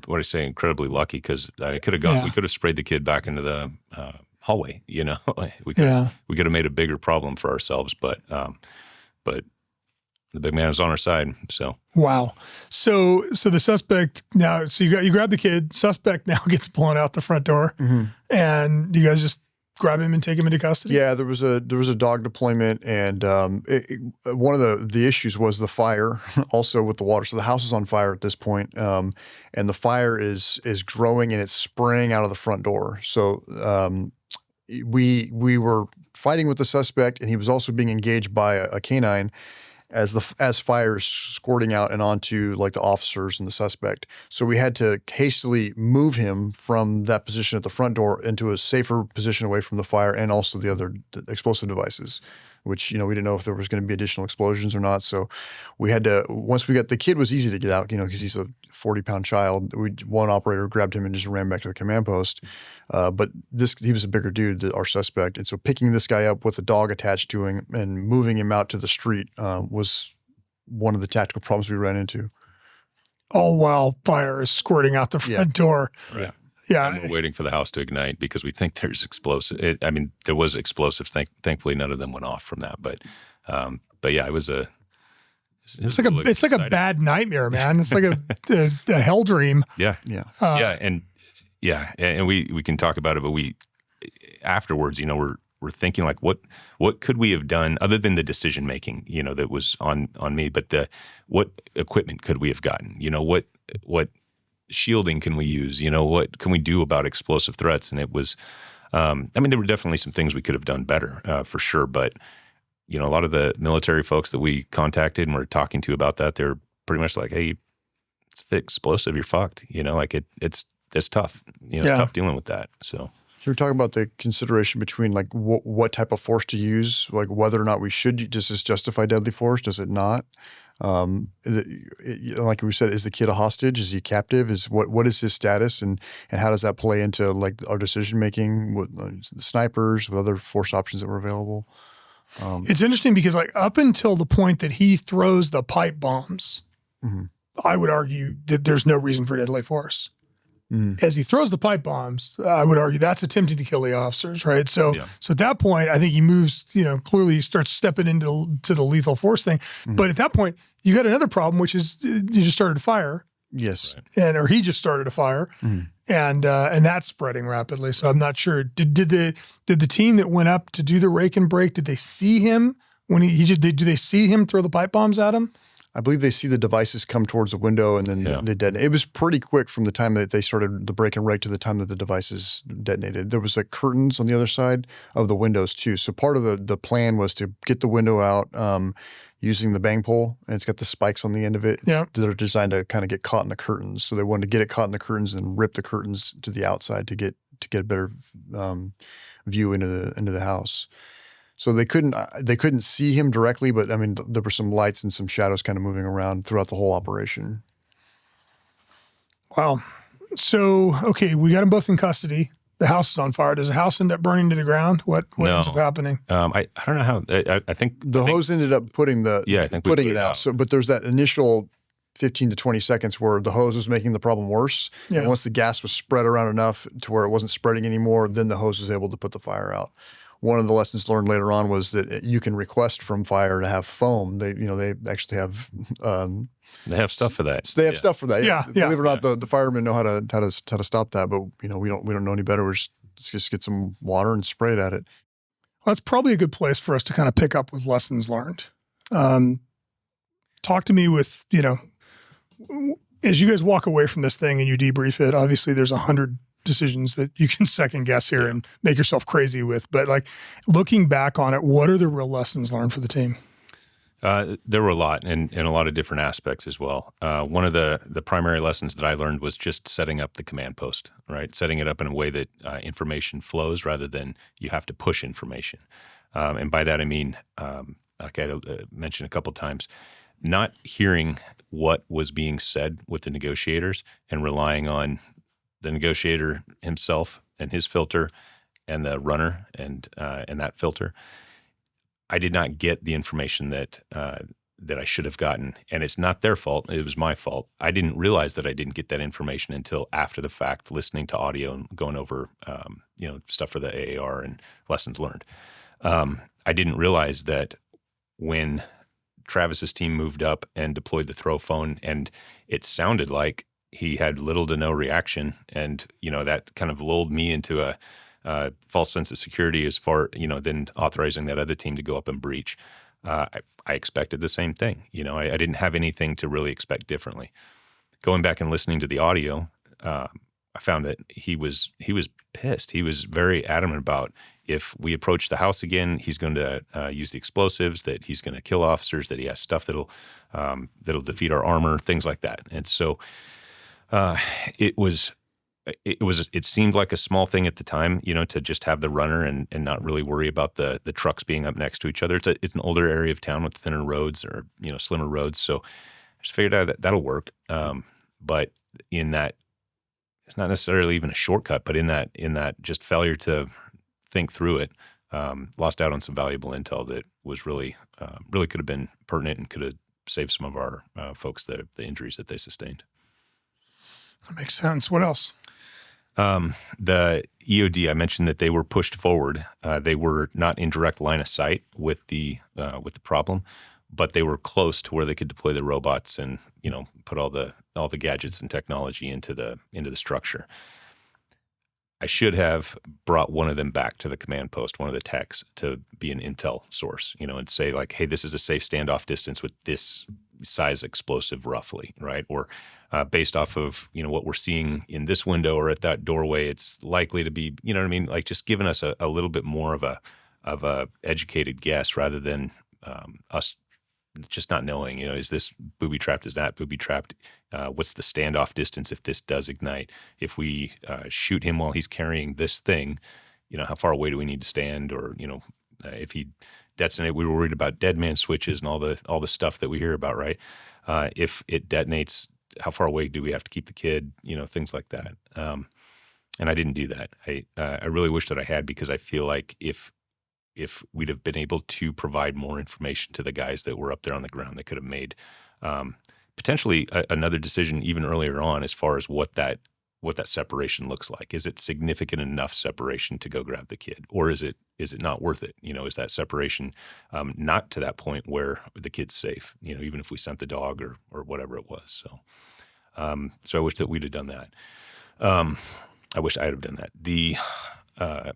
what I say, incredibly lucky, because I could have gone. Yeah. We could have sprayed the kid back into the hallway. We could have made a bigger problem for ourselves. But the big man was on our side. So Wow. So the suspect now, so you grab the kid, suspect now gets blown out the front door, and you guys just grab him and take him into custody? Yeah, there was a dog deployment, and one of the issues was the fire, also with the water. So the house is on fire at this point, and the fire is growing and it's spraying out of the front door. So we were fighting with the suspect, and he was also being engaged by a canine as fire is squirting out and onto like the officers and the suspect. So we had to hastily move him from that position at the front door into a safer position away from the fire and also the other explosive devices, which, we didn't know if there was going to be additional explosions or not. So we had to, once we got, the kid was easy to get out, because he's a 40-pound child. One operator grabbed him and just ran back to the command post. But he was a bigger dude, our suspect. And so picking this guy up with a dog attached to him and moving him out to the street was one of the tactical problems we ran into. All while fire is squirting out the front door. Right. Yeah. and we're waiting for the house to ignite because we think there's explosive. There was explosives. Thankfully, none of them went off from that. But yeah, it was a. It's like a bad nightmare, man. It's like a hell dream. Yeah. And we can talk about it, but we afterwards, we're thinking like, what could we have done other than the decision making, that was on me, but what equipment could we have gotten? What shielding can we use? What can we do about explosive threats? And it was, there were definitely some things we could have done better, for sure. But, a lot of the military folks that we contacted and were talking to about that, they're pretty much like, hey, it's explosive, you're fucked. It's tough. It's tough dealing with that. So you're talking about the consideration between like what type of force to use, like whether or not we should. Does this justify deadly force? Does it not? Like we said, is the kid a hostage? Is he captive? What is his status, and how does that play into like our decision making with the snipers, with other force options that were available? It's interesting because like up until the point that he throws the pipe bombs, I would argue that there's no reason for deadly force. As he throws the pipe bombs, I would argue that's attempting to kill the officers, right? So at that point, I think he moves, clearly he starts stepping into the lethal force thing. But at that point, you got another problem, which is you just started a fire. Yes. Or he just started a fire, and that's spreading rapidly. So I'm not sure. Did the team that went up to do the rake and break, did they see him when do they see him throw the pipe bombs at him? I believe they see the devices come towards the window and then they detonate. It was pretty quick from the time that they started the break and rake to the time that the devices detonated. There was like curtains on the other side of the windows too. So part of the plan was to get the window out using the bang pole, and it's got the spikes on the end of it that are designed to kind of get caught in the curtains. So they wanted to get it caught in the curtains and rip the curtains to the outside to get a better view into the house. So they couldn't see him directly, but there were some lights and some shadows kind of moving around throughout the whole operation. Wow. So, okay, we got them both in custody. The house is on fire. Does the house end up burning to the ground? What ends up happening? I don't know how. I think the hose ended up putting putting it out. So, but there's that initial 15 to 20 seconds where the hose was making the problem worse. Yeah. And once the gas was spread around enough to where it wasn't spreading anymore, then the hose was able to put the fire out. One of the lessons learned later on was that you can request from fire to have foam. They actually have. They have stuff for that. So they have stuff for that. Yeah. Believe it or not, the firemen know how to stop that. But we don't know any better. Let's just get some water and spray it at it. Well, that's probably a good place for us to kind of pick up with lessons learned. Talk to me with as you guys walk away from this thing and you debrief it. Obviously, there's 100 decisions that you can second guess here and make yourself crazy with. But like looking back on it, what are the real lessons learned for the team? There were a lot and a lot of different aspects as well. One of the primary lessons that I learned was just setting up the command post, right? Setting it up in a way that information flows rather than you have to push information. And by that, I mean, like I mentioned a couple times, not hearing what was being said with the negotiators and relying on the negotiator himself and his filter and the runner and that filter. I did not get the information that I should have gotten, and it's not their fault. It was my fault. I didn't realize that I didn't get that information until after the fact, listening to audio and going over, stuff for the AAR and lessons learned. I didn't realize that when Travis's team moved up and deployed the throw phone, and it sounded like he had little to no reaction. And, that kind of lulled me into a false sense of security as far, than authorizing that other team to go up and breach. I expected the same thing. I didn't have anything to really expect differently. Going back and listening to the audio, I found that he was pissed. He was very adamant about if we approach the house again, he's going to use the explosives, that he's going to kill officers, that he has stuff that'll defeat our armor, things like that. And so it seemed like a small thing at the time, to just have the runner and not really worry about the trucks being up next to each other. It's an older area of town with thinner roads or, slimmer roads. So I just figured out that that'll work. But in that, it's not necessarily even a shortcut, but in that just failure to think through it, lost out on some valuable intel that was really could have been pertinent and could have saved some of our folks the injuries that they sustained. That makes sense. What else? The EOD, I mentioned that they were pushed forward. They were not in direct line of sight with the problem, but they were close to where they could deploy the robots and, put all the gadgets and technology into the structure. I should have brought one of them back to the command post, one of the techs, to be an intel source, and say like, hey, this is a safe standoff distance with this size explosive roughly, right? Or based off of, what we're seeing in this window or at that doorway, it's likely to be, you know what I mean? Like just giving us a little bit more of a educated guess rather than us just not knowing, is this booby trapped? Is that booby trapped? What's the standoff distance if this does ignite? If we shoot him while he's carrying this thing, how far away do we need to stand? Or, if he detonate, we were worried about dead man switches and all the stuff that we hear about, right? If it detonates, how far away do we have to keep the kid? Things like that. And I didn't do that. I really wish that I had, because I feel like if we'd have been able to provide more information to the guys that were up there on the ground, they could have made potentially another decision even earlier on as far as what that separation looks like. Is it significant enough separation to go grab the kid, or is it not worth it? Is that separation not to that point where the kid's safe? Even if we sent the dog or whatever it was. So I wish that we'd have done that. I wish I'd have done that.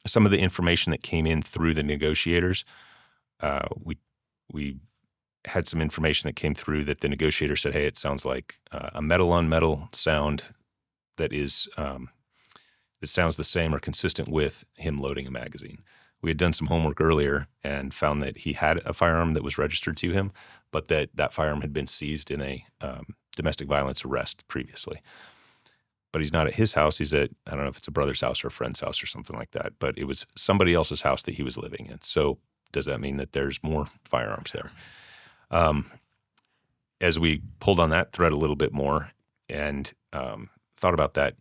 Some of the information that came in through the negotiators, we had some information that came through that the negotiator said, hey, it sounds like a metal on metal sound that sounds the same or consistent with him loading a magazine. We had done some homework earlier and found that he had a firearm that was registered to him, but that firearm had been seized in a domestic violence arrest previously. But he's not at his house. He's at, I don't know if it's a brother's house or a friend's house or something like that, but it was somebody else's house that he was living in. So does that mean that there's more firearms there? As we pulled on that thread a little bit more and thought about that,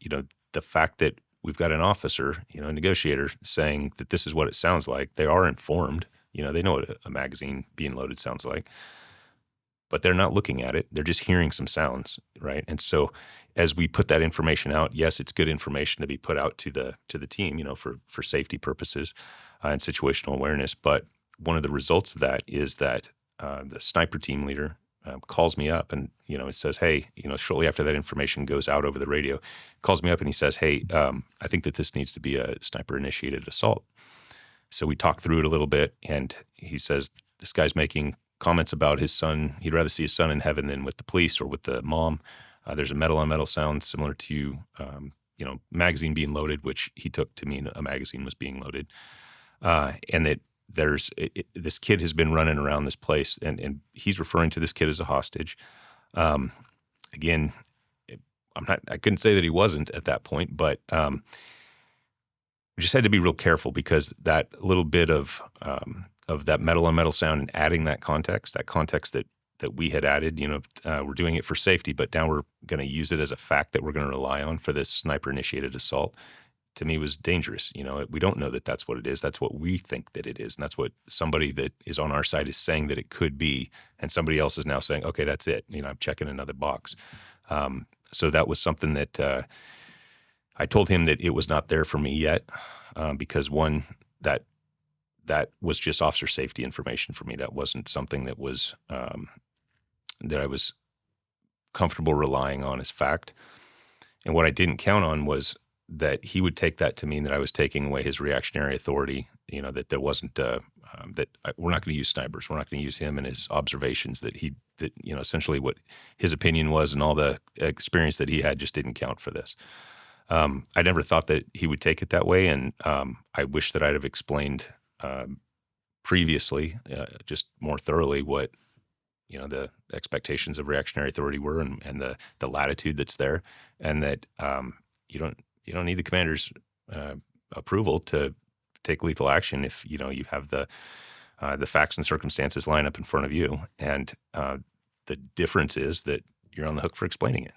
the fact that we've got an officer, a negotiator saying that this is what it sounds like. They are informed, they know what a magazine being loaded sounds like, but they're not looking at it. They're just hearing some sounds, right? And so as we put that information out, yes, it's good information to be put out to the team, for safety purposes and situational awareness. But one of the results of that is that the sniper team leader calls me up and, it says, hey, shortly after that information goes out over the radio, calls me up and he says, hey, I think that this needs to be a sniper-initiated assault. So we talk through it a little bit, and he says, this guy's making comments about his son. He'd rather see his son in heaven than with the police or with the mom. There's a metal on metal sound similar to, magazine being loaded, which he took to mean a magazine was being loaded. And that this kid has been running around this place, and he's referring to this kid as a hostage. Again, I couldn't say that he wasn't at that point, but we just had to be real careful, because that little bit of that metal on metal sound and adding that context that we had added, we're doing it for safety, but now we're going to use it as a fact that we're going to rely on for this sniper initiated assault, to me was dangerous. We don't know that that's what it is. That's what we think that it is. And that's what somebody that is on our side is saying that it could be. And somebody else is now saying, okay, that's it. I'm checking another box. So that was something that I told him that it was not there for me yet, because one, that that was just officer safety information for me. That wasn't something that was that I was comfortable relying on as fact. And what I didn't count on was that he would take that to mean that I was taking away his reactionary authority. That there wasn't we're not going to use snipers. We're not going to use him and his observations that essentially what his opinion was and all the experience that he had just didn't count for this. I never thought that he would take it that way. And I wish that I'd have explained previously, just more thoroughly, what the expectations of reactionary authority were, and the latitude that's there, and that you don't need the commander's approval to take lethal action if you have the facts and circumstances line up in front of you. And the difference is that you're on the hook for explaining it,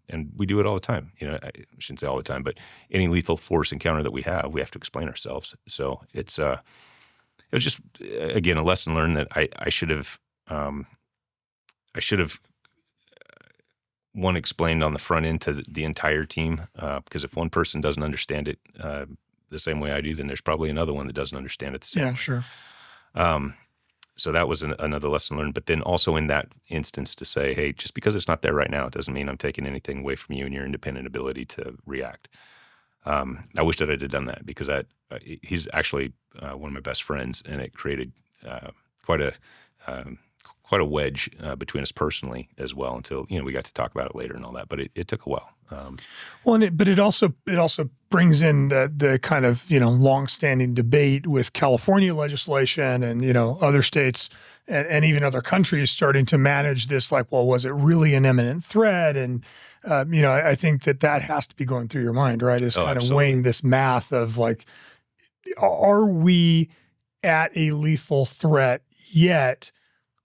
and we do it all the time. I shouldn't say all the time, but any lethal force encounter that we have to explain ourselves. So it was just, again, a lesson learned that I should have one explained on the front end to the entire team, because if one person doesn't understand it the same way I do, then there's probably another one that doesn't understand it the same way. Sure. So that was another lesson learned. But then also in that instance to say, hey, just because it's not there right now, it doesn't mean I'm taking anything away from you and your independent ability to react. I wish that I had done that, because he's actually one of my best friends, and it created quite a wedge between us personally as well, until we got to talk about it later and all that. But it took a while. But it also brings in the kind of longstanding debate with California legislation and other states and even other countries starting to manage this. Like, well, was it really an imminent threat? And I think that has to be going through your mind, right? Is kind of weighing this math of like, are we at a lethal threat yet?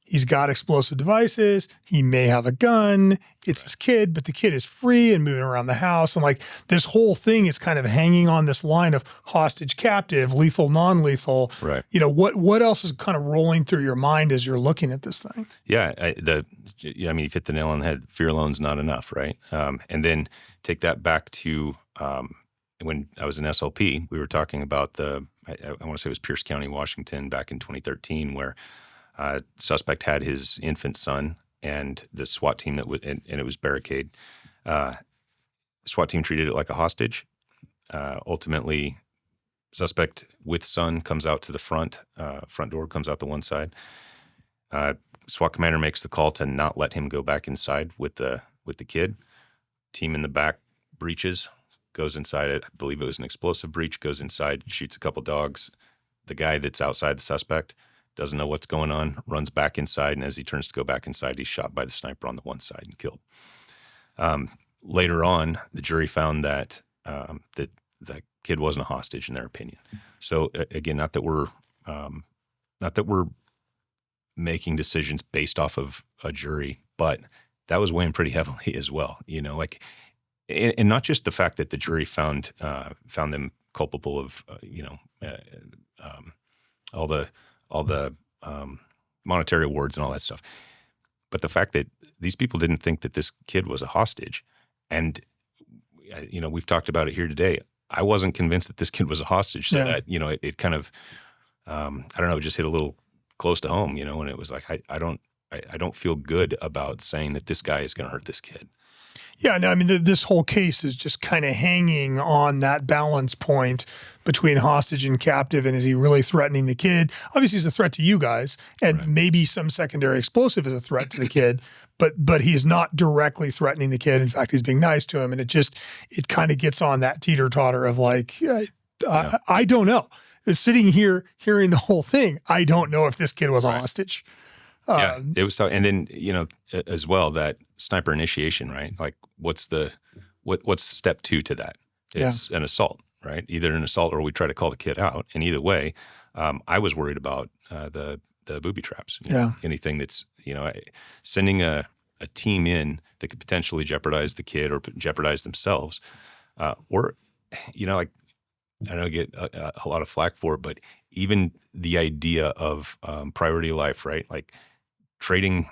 He's got explosive devices. He may have a gun. It's his kid, but the kid is free and moving around the house. And like this whole thing is kind of hanging on this line of hostage captive, lethal, non-lethal. Right. What else is kind of rolling through your mind as you're looking at this thing? Yeah. You hit the nail on the head. Fear alone's not enough. Right. And then take that back to when I was in SLP, we were talking about I want to say it was Pierce County, Washington, back in 2013, where suspect had his infant son, and the SWAT team and it was barricade. SWAT team treated it like a hostage. Ultimately, suspect with son comes out to the front door comes out the one side. SWAT commander makes the call to not let him go back inside with the kid. Team in the back breaches, goes inside. I believe it was an explosive breach. Goes inside, shoots a couple dogs. The guy that's outside, the suspect, doesn't know what's going on, runs back inside, and as he turns to go back inside, he's shot by the sniper on the one side and killed. Later on, the jury found that that the kid wasn't a hostage in their opinion. So again, not that we're making decisions based off of a jury, but that was weighing pretty heavily as well. And not just the fact that the jury found them culpable of all the monetary awards and all that stuff, but the fact that these people didn't think that this kid was a hostage. And we've talked about it here today. I wasn't convinced that this kid was a hostage, so that it kind of I don't know, it just hit a little close to home, and it was like I don't feel good about saying that this guy is going to hurt this kid. Yeah, no, this whole case is just kind of hanging on that balance point between hostage and captive, and is he really threatening the kid? Obviously, he's a threat to you guys, and maybe some secondary explosive is a threat to the kid, but he's not directly threatening the kid. In fact, he's being nice to him, and it kind of gets on that teeter-totter of like, I don't know. Sitting here hearing the whole thing, I don't know if this kid was a hostage. Yeah, it was tough. And then, as well, that sniper initiation, right? Like what's step 2 to that? It's an assault, right? Either an assault or we try to call the kid out. And either way, I was worried about the booby traps. Anything that's, sending a team in that could potentially jeopardize the kid or jeopardize themselves. Or, I know I get a lot of flack for it, but even the idea of priority of life, right? Like trading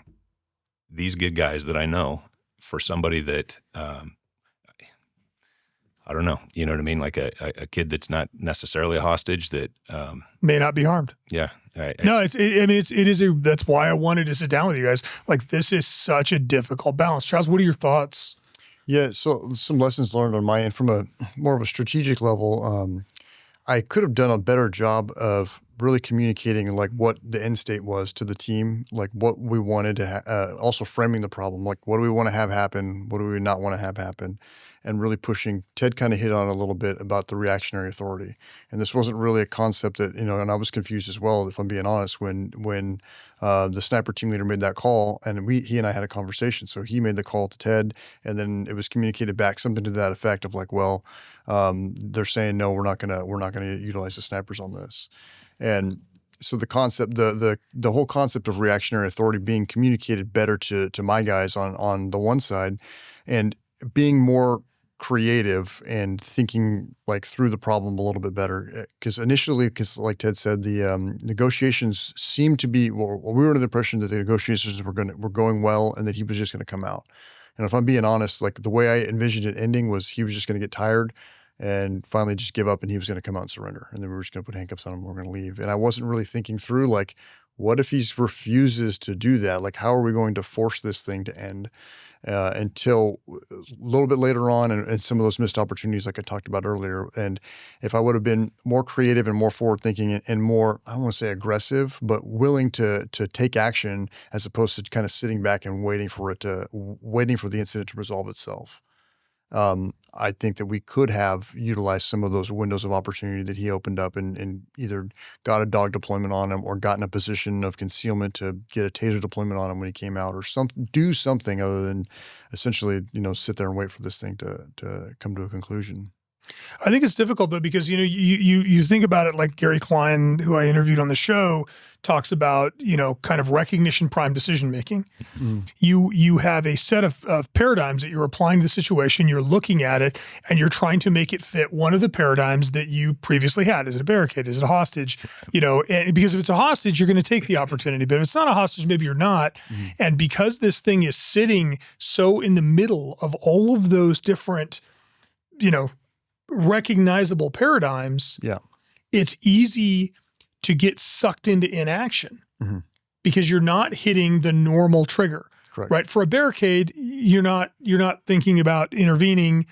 these good guys that I know for somebody that I don't know. You know what I mean? Like a kid that's not necessarily a hostage that, May not be harmed. yeah. No, that's why I wanted to sit down with you guys. Like, this is such a difficult balance. Charles, what are your thoughts? Yeah, so some lessons learned on my end from a more of a strategic level. I could have done a better job of really communicating like what the end state was to the team, like what we wanted to also framing the problem, like what do we want to have happen, what do we not want to have happen, and really pushing. Ted kind of hit on a little bit about the reactionary authority, and this wasn't really a concept that, and I was confused as well, if I'm being honest, when the sniper team leader made that call, and he and I had a conversation. So he made the call to Ted, and then it was communicated back something to that effect of like, well, they're saying no, we're not gonna utilize the snipers on this. And so the concept, the whole concept of reactionary authority being communicated better to my guys on the one side, and being more creative and thinking like through the problem a little bit better. Because initially, like Ted said, the negotiations seemed to be, well, we were under the impression that the negotiations were going well, and that he was just going to come out. And if I'm being honest, like the way I envisioned it ending was he was just going to get tired and finally just give up, and he was going to come out and surrender. And then we were just going to put handcuffs on him and we're going to leave. And I wasn't really thinking through, like, what if he refuses to do that? Like, how are we going to force this thing to end? Until a little bit later on, and some of those missed opportunities like I talked about earlier. And if I would have been more creative and more forward thinking and more, I don't want to say aggressive, but willing to take action as opposed to kind of sitting back and waiting for the incident to resolve itself. I think that we could have utilized some of those windows of opportunity that he opened up and either got a dog deployment on him or got in a position of concealment to get a taser deployment on him when he came out, or do something other than essentially, sit there and wait for this thing to come to a conclusion. I think it's difficult though, because you think about it like Gary Klein, who I interviewed on the show, talks about kind of recognition prime decision making. Mm-hmm. You have a set of paradigms that you're applying to the situation. You're looking at it and you're trying to make it fit one of the paradigms that you previously had. Is it a barricade? Is it a hostage? And because if it's a hostage, you're going to take the opportunity. But if it's not a hostage, maybe you're not. Mm-hmm. And because this thing is sitting so in the middle of all of those different, recognizable paradigms, it's easy to get sucked into inaction because you're not hitting the normal trigger. Correct. Right? For a barricade, you're not thinking about intervening.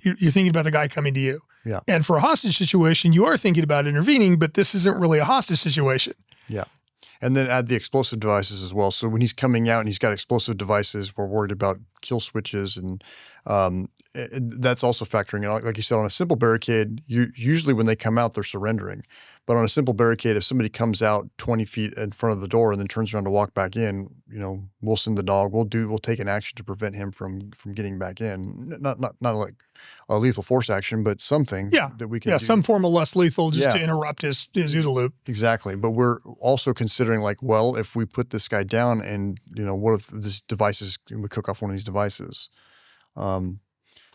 You're thinking about the guy coming to you. Yeah. And for a hostage situation, you are thinking about intervening, but this isn't really a hostage situation. Yeah. And then add the explosive devices as well. So when he's coming out and he's got explosive devices, we're worried about kill switches, and that's also factoring in. Like you said, on a simple barricade, usually when they come out, they're surrendering. But on a simple barricade, if somebody comes out 20 feet in front of the door and then turns around to walk back in, we'll send the dog. We'll take an action to prevent him from getting back in. Not like a lethal force action, but something that we can do. Some form of less lethal just to interrupt his OODA loop. Exactly. But we're also considering like, well, if we put this guy down and, what if this device we cook off one of these devices?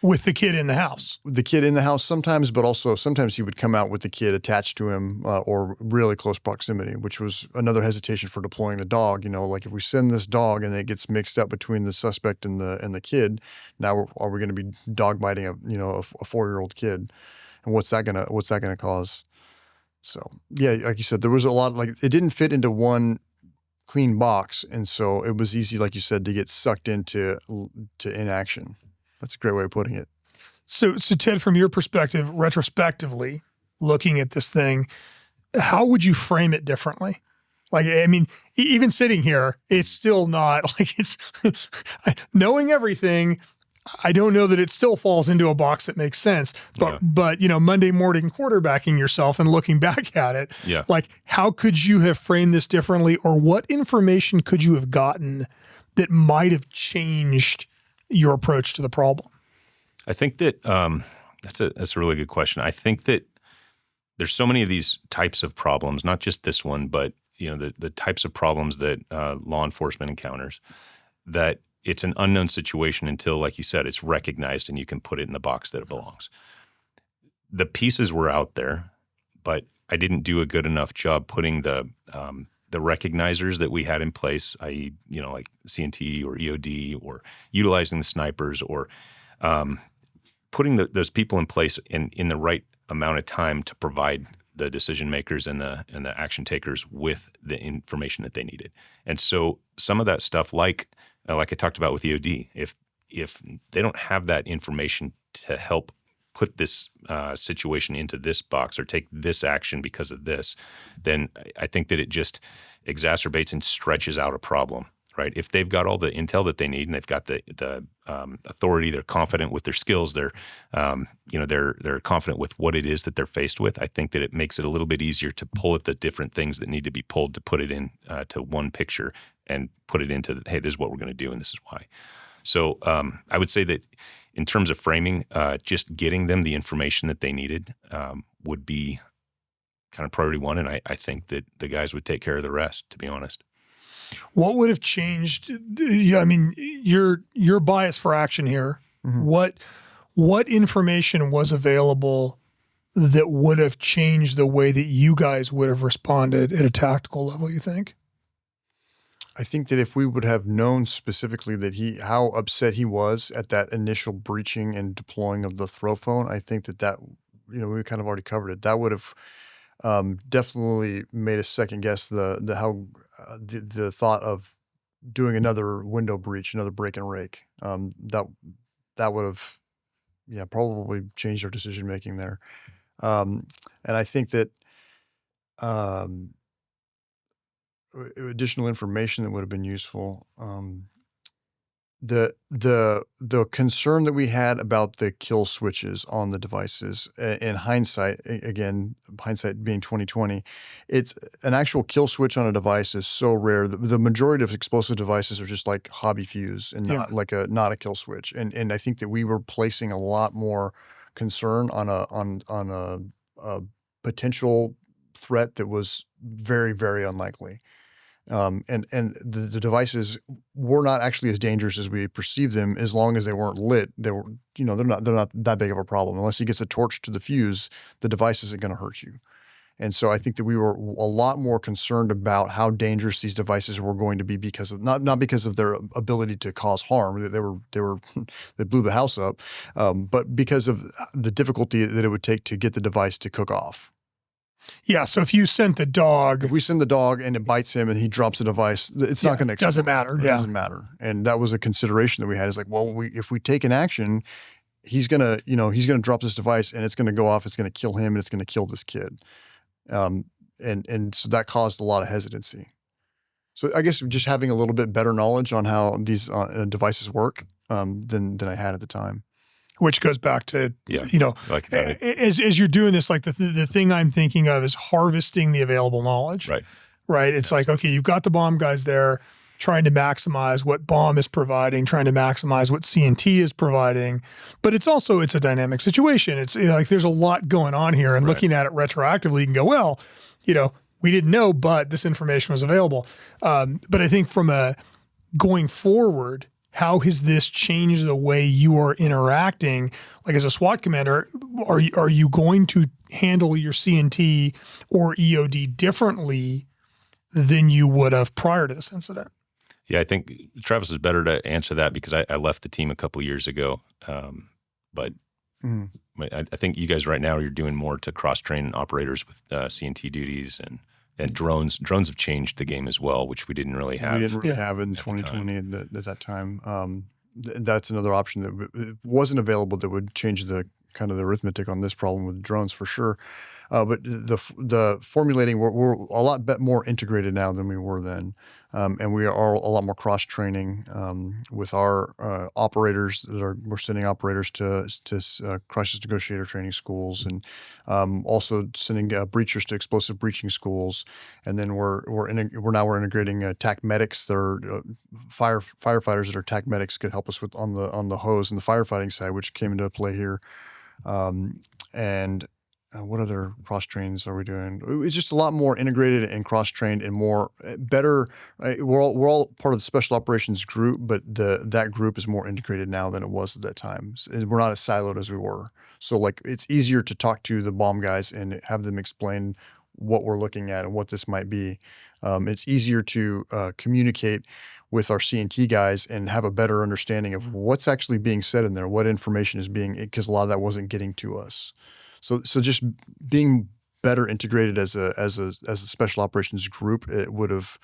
With the kid in the house. The kid in the house sometimes, but also sometimes he would come out with the kid attached to him or really close proximity, which was another hesitation for deploying the dog. Like if we send this dog and it gets mixed up between the suspect and the kid, now are we going to be dog biting a 4-year-old kid? And what's that gonna cause? So yeah, like you said, there was a lot, like it didn't fit into one clean box. And so it was easy, like you said, to get sucked into inaction. That's a great way of putting it. So Ted, from your perspective, retrospectively, looking at this thing, how would you frame it differently? Like, I mean, even sitting here, it's still not like it's knowing everything. I don't know that it still falls into a box that makes sense, but Monday morning quarterbacking yourself and looking back at it, like how could you have framed this differently, or what information could you have gotten that might have changed your approach to the problem? I think that that's a really good question. I think that there's so many of these types of problems, not just this one, but the types of problems that law enforcement encounters, that it's an unknown situation until, like you said, it's recognized and you can put it in the box that it belongs. The pieces were out there, but I didn't do a good enough job putting the recognizers that we had in place, i.e., like CNT or EOD, or utilizing the snipers, or putting those people in place in the right amount of time to provide the decision makers and the action takers with the information that they needed. And so some of that stuff, like I talked about with EOD, if they don't have that information to help put this situation into this box or take this action because of this, then I think that it just exacerbates and stretches out a problem, right? If they've got all the intel that they need and they've got the authority, they're confident with their skills, they're confident with what it is that they're faced with, I think that it makes it a little bit easier to pull at the different things that need to be pulled to put it in to one picture and put it into, hey, this is what we're going to do and this is why. So I would say that in terms of framing, just getting them the information that they needed would be kind of priority one. And I think that the guys would take care of the rest, to be honest. What would have changed? I mean, your bias for action here. Mm-hmm. What information was available that would have changed the way that you guys would have responded at a tactical level, you think? I think that if we would have known specifically that how upset he was at that initial breaching and deploying of the throw phone, I think that we kind of already covered it. That would have definitely made us second guess the thought of doing another window breach, another break and rake. That would have, probably changed our decision making there. And I think that additional information that would have been useful. The concern that we had about the kill switches on the devices, in hindsight, again, hindsight being 2020, it's an actual kill switch on a device is so rare. The majority of explosive devices are just like hobby fuse and not a kill switch. And I think that we were placing a lot more concern on a potential threat that was very, very unlikely. And the devices were not actually as dangerous as we perceived them as long as they weren't lit. They were, they're not that big of a problem. Unless he gets a torch to the fuse, the device isn't going to hurt you. And so I think that we were a lot more concerned about how dangerous these devices were going to be because of not because of their ability to cause harm. They blew the house up, but because of the difficulty that it would take to get the device to cook off. Yeah, so if you sent the dog... If we send the dog and it bites him and he drops the device, it's not going to explode. Doesn't matter. It doesn't matter. And that was a consideration that we had. It's like, well, if we take an action, he's going to drop this device and it's going to go off, it's going to kill him and it's going to kill this kid. And so that caused a lot of hesitancy. So I guess just having a little bit better knowledge on how these devices work than I had at the time. Which goes back to, like as you're doing this, like the thing I'm thinking of is harvesting the available knowledge. Right. It's like, okay, you've got the bomb guys there trying to maximize what bomb is providing, trying to maximize what CNT is providing. But it's a dynamic situation. It's like there's a lot going on here. And looking at it retroactively, you can go, well, we didn't know, but this information was available. But I think from a going forward, how has this changed the way you are interacting? Like as a SWAT commander, are you going to handle your CNT or EOD differently than you would have prior to this incident? Yeah, I think Travis is better to answer that because I left the team a couple of years ago. But I think you guys right now, you're doing more to cross-train operators with CNT duties and drones. Drones have changed the game as well, which we didn't really have. We didn't really have in 2020 at that time. That's another option that wasn't available that would change the kind of the arithmetic on this problem with drones for sure. But the formulating, we're a lot more integrated now than we were then. And we are a lot more cross-training with our operators we're sending operators to crisis negotiator training schools and also sending breachers to explosive breaching schools. And then we're integrating TAC medics. They're firefighters that are TAC medics could help us with on the hose and the firefighting side, which came into play here. What other cross trains are we doing? It's just a lot more integrated and cross trained and more better. We're all part of the Special Operations Group, but that group is more integrated now than it was at that time. We're not as siloed as we were. So like it's easier to talk to the bomb guys and have them explain what we're looking at and what this might be. It's easier to communicate with our C&T guys and have a better understanding of what's actually being said in there, what information is being, because a lot of that wasn't getting to us. So just being better integrated as a special operations group, it would have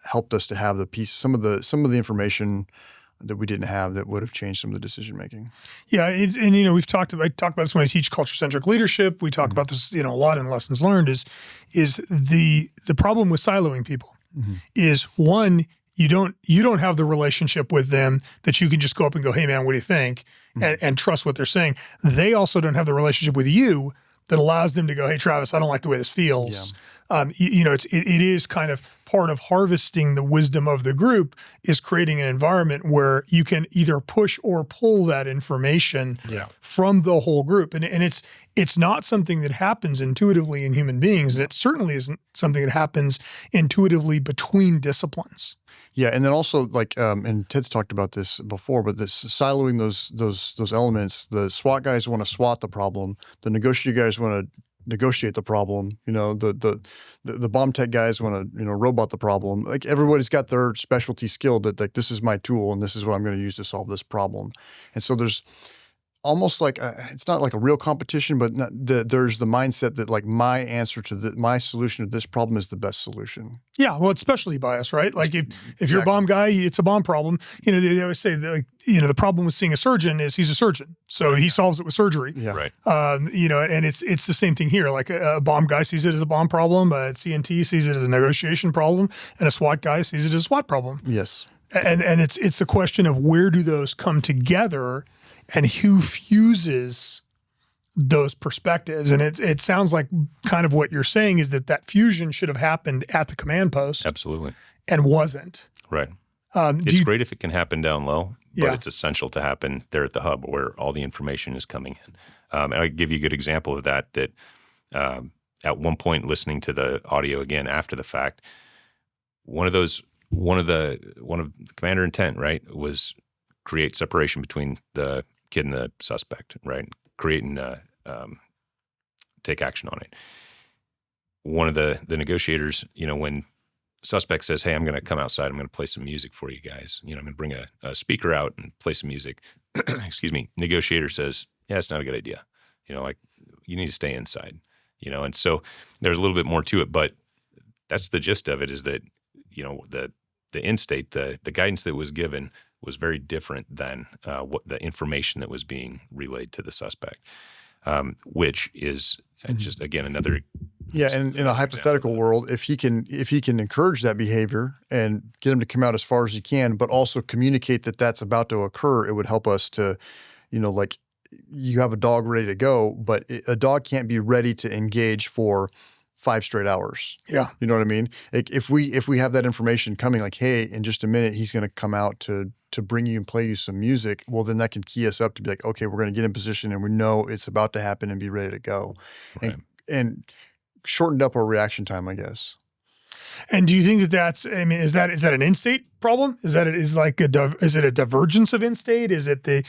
helped us to have the piece, some of the information that we didn't have that would have changed some of the decision making. Yeah, and I talk about this when I teach culture-centric leadership. We talk about this, a lot in lessons learned. Is the problem with siloing people is, one, you don't have the relationship with them that you can just go up and go, hey man, what do you think, and trust what they're saying. They also don't have the relationship with you that allows them to go, hey Travis, I don't like the way this feels. It is kind of part of harvesting the wisdom of the group, is creating an environment where you can either push or pull that information from the whole group. And it's not something that happens intuitively in human beings. And it certainly isn't something that happens intuitively between disciplines. Yeah, and then also and Ted's talked about this before, but this siloing those elements. The SWAT guys want to SWAT the problem. The negotiator guys want to negotiate the problem. The bomb tech guys want to robot the problem. Like, everybody's got their specialty skill that, like, this is my tool and this is what I'm going to use to solve this problem. And so there's almost like it's not like a real competition, but there's the mindset that, like, my answer to my solution to this problem is the best solution. Yeah, well, it's specialty bias, right? Like, if you're a bomb guy, it's a bomb problem. They always say that, the problem with seeing a surgeon is he's a surgeon, so he solves it with surgery. Yeah, right. And it's the same thing here. Like, a bomb guy sees it as a bomb problem, a CNT sees it as a negotiation problem, and a SWAT guy sees it as a SWAT problem. Yes, and it's a question of where do those come together, and who fuses those perspectives. And it sounds like kind of what you're saying is that fusion should have happened at the command post. Absolutely. And wasn't. Right. It's great if it can happen down low, but it's essential to happen there at the hub where all the information is coming in. And I'll give you a good example of that at one point, listening to the audio again after the fact, one of the commander intent, right, was create separation between the kid and the suspect, right? Creating take action on it. One of the negotiators, when suspect says, hey, I'm going to come outside, I'm going to play some music for you guys. I'm going to bring a speaker out and play some music. Excuse me. Negotiator says, yeah, it's not a good idea. You need to stay inside, and so there's a little bit more to it, but that's the gist of it, is that, the end state, the guidance that was given was very different than what the information that was being relayed to the suspect, which is just, again, another. Yeah, and in a hypothetical world, if he can encourage that behavior and get him to come out as far as he can, but also communicate that that's about to occur, it would help us to, like, you have a dog ready to go, but a dog can't be ready to engage for 5 straight hours. Yeah. You know what I mean? Like, if we have that information coming, like, hey, in just a minute, he's going to come out to bring you and play you some music, well, then that can key us up to be like, okay, we're going to get in position and we know it's about to happen and be ready to go. Right. And shortened up our reaction time, I guess. And do you think that's, is that an in-state problem? Is it a divergence of in-state? Is it the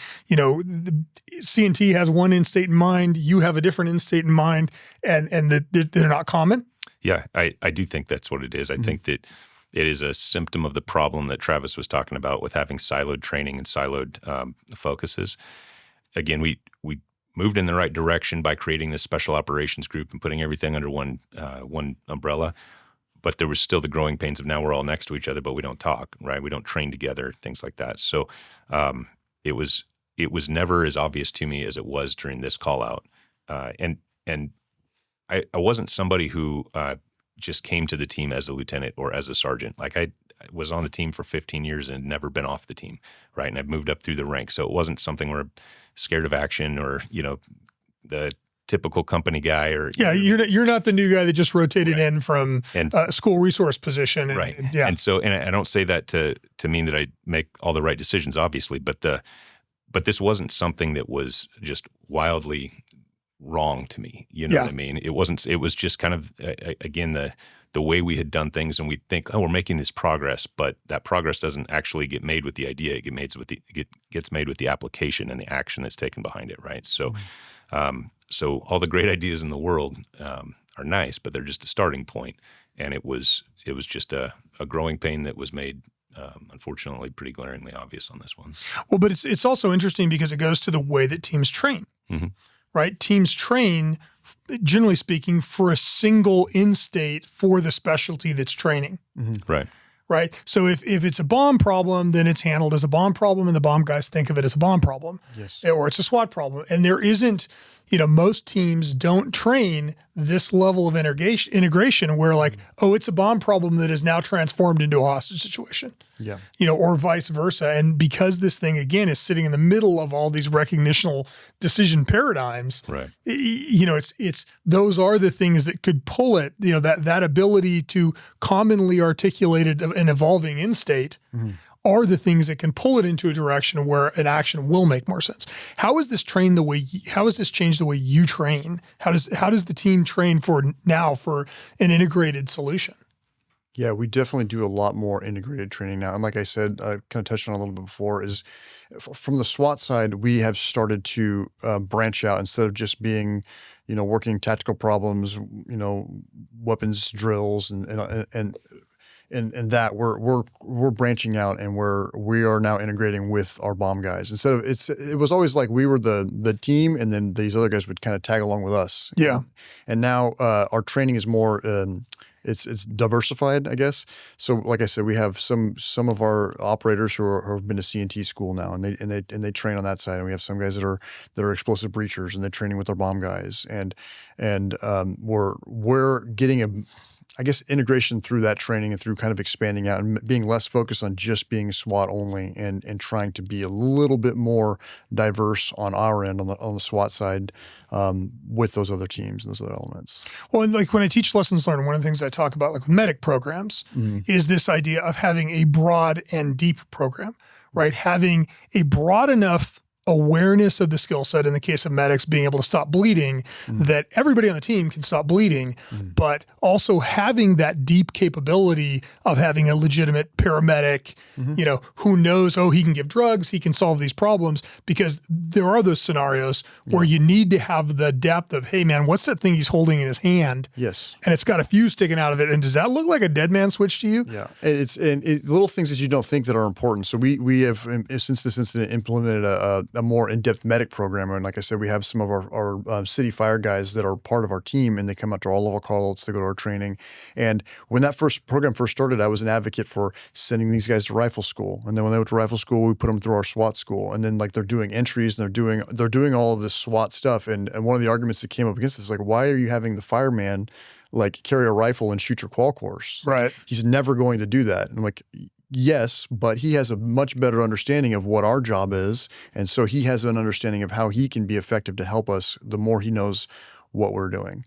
C&T has one in-state in mind, you have a different in-state in mind, and they're not common? Yeah, I do think that's what it is. I think that it is a symptom of the problem that Travis was talking about with having siloed training and siloed focuses. Again, we moved in the right direction by creating this special operations group and putting everything under one umbrella. But there was still the growing pains of now we're all next to each other, but we don't talk, right? We don't train together, things like that. So it was never as obvious to me as it was during this call out. And I wasn't somebody who just came to the team as a lieutenant or as a sergeant. Like, I was on the team for 15 years and never been off the team, right? And I've moved up through the ranks. So it wasn't something where I'm scared of action or, the typical company guy or. Yeah, you're not the new guy that just rotated in from a school resource position. Right. Yeah. And so, and I don't say that to mean that I make all the right decisions, obviously, but this wasn't something that was just wildly wrong to me. You know what I mean? It was just kind of, again, the way we had done things, and we think, oh, we're making this progress, but that progress doesn't actually get made with the idea. It gets made with the application and the action that's taken behind it, right? So, so all the great ideas in the world are nice, but they're just a starting point. And it was just a growing pain that was made unfortunately pretty glaringly obvious on this one. Well, but it's also interesting because it goes to the way that teams train, right? Teams train, generally speaking, for a single end state for the specialty that's training. Right. Right. So if it's a bomb problem, then it's handled as a bomb problem, and the bomb guys think of it as a bomb problem. Yes. Or it's a SWAT problem. And there isn't, most teams don't train this level of integration where like, oh, it's a bomb problem that is now transformed into a hostage situation. Yeah. Or vice versa. And because this thing, again, is sitting in the middle of all these recognitional decision paradigms, Right. It's those are the things that could pull it, that ability to commonly articulated an evolving end state are the things that can pull it into a direction where an action will make more sense. How is this trained the way, how has this changed the way you train? How does the team train for an integrated solution? Yeah, we definitely do a lot more integrated training now. And like I said, I kind of touched on a little bit before, is from the SWAT side, we have started to branch out instead of just being, working tactical problems, weapons drills and that we're branching out, and we are now integrating with our bomb guys. Instead of it was always like we were the team, and then these other guys would kind of tag along with us. Yeah. And now our training is more it's diversified, I guess. So like I said, we have some of our operators who have been to C&T school now, and they train on that side. And we have some guys that are explosive breachers, and they're training with our bomb guys. And we're getting integration through that training and through kind of expanding out and being less focused on just being SWAT only, and trying to be a little bit more diverse on our end on the SWAT side with those other teams and those other elements. Well, and like when I teach lessons learned, one of the things I talk about, like with medic programs, is this idea of having a broad and deep program, right? Having a broad enough awareness of the skill set, in the case of medics, being able to stop bleeding, that everybody on the team can stop bleeding, but also having that deep capability of having a legitimate paramedic, who knows, he can give drugs, he can solve these problems, because there are those scenarios where you need to have the depth of, hey man, what's that thing he's holding in his hand? Yes. And it's got a fuse sticking out of it. And does that look like a dead man switch to you? Yeah. It's little things that you don't think that are important. So we have, since this incident, implemented a more in-depth medic program. And like I said, we have some of our city fire guys that are part of our team, and they come out to all of our call-outs, they go to our training. And when that program first started, I was an advocate for sending these guys to rifle school. And then when they went to rifle school, we put them through our SWAT school. And then like they're doing entries, and they're doing all of this SWAT stuff. And one of the arguments that came up against this is like, why are you having the fireman like carry a rifle and shoot your qual course? Right. He's never going to do that. And I'm like, yes, but he has a much better understanding of what our job is. And so he has an understanding of how he can be effective to help us the more he knows what we're doing.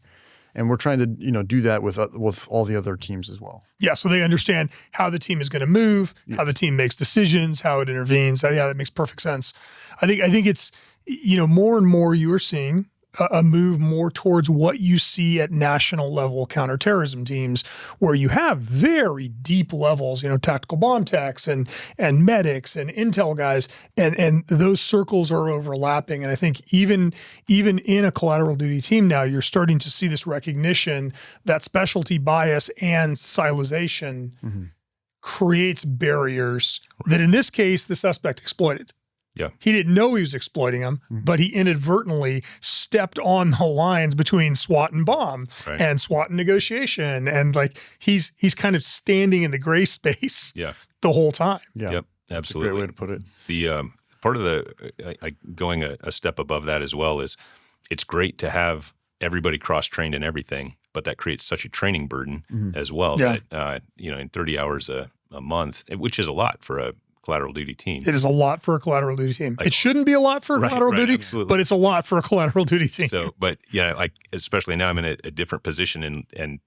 And we're trying to, do that with all the other teams as well. Yeah, so they understand how the team is going to move, how the team makes decisions, how it intervenes. Yeah, that makes perfect sense. I think it's, more and more you are seeing a move more towards what you see at national level counterterrorism teams, where you have very deep levels, tactical bomb techs and medics and intel guys, and those circles are overlapping. And I think even in a collateral duty team now, you're starting to see this recognition that specialty bias and silization creates barriers that in this case, the suspect exploited. Yeah. He didn't know he was exploiting them, but he inadvertently stepped on the lines between SWAT and bomb and SWAT and negotiation. And like he's kind of standing in the gray space the whole time. Yeah. Yep. That's Absolutely. a great way to put it. The part of the going a step above that as well is it's great to have everybody cross-trained in everything, but that creates such a training burden as well that, in 30 hours a month, which is a lot for a collateral duty team. It is a lot for a collateral duty team. It shouldn't be a lot for a collateral duty, absolutely. But it's a lot for a collateral duty team. So, but like especially now I'm in a different position and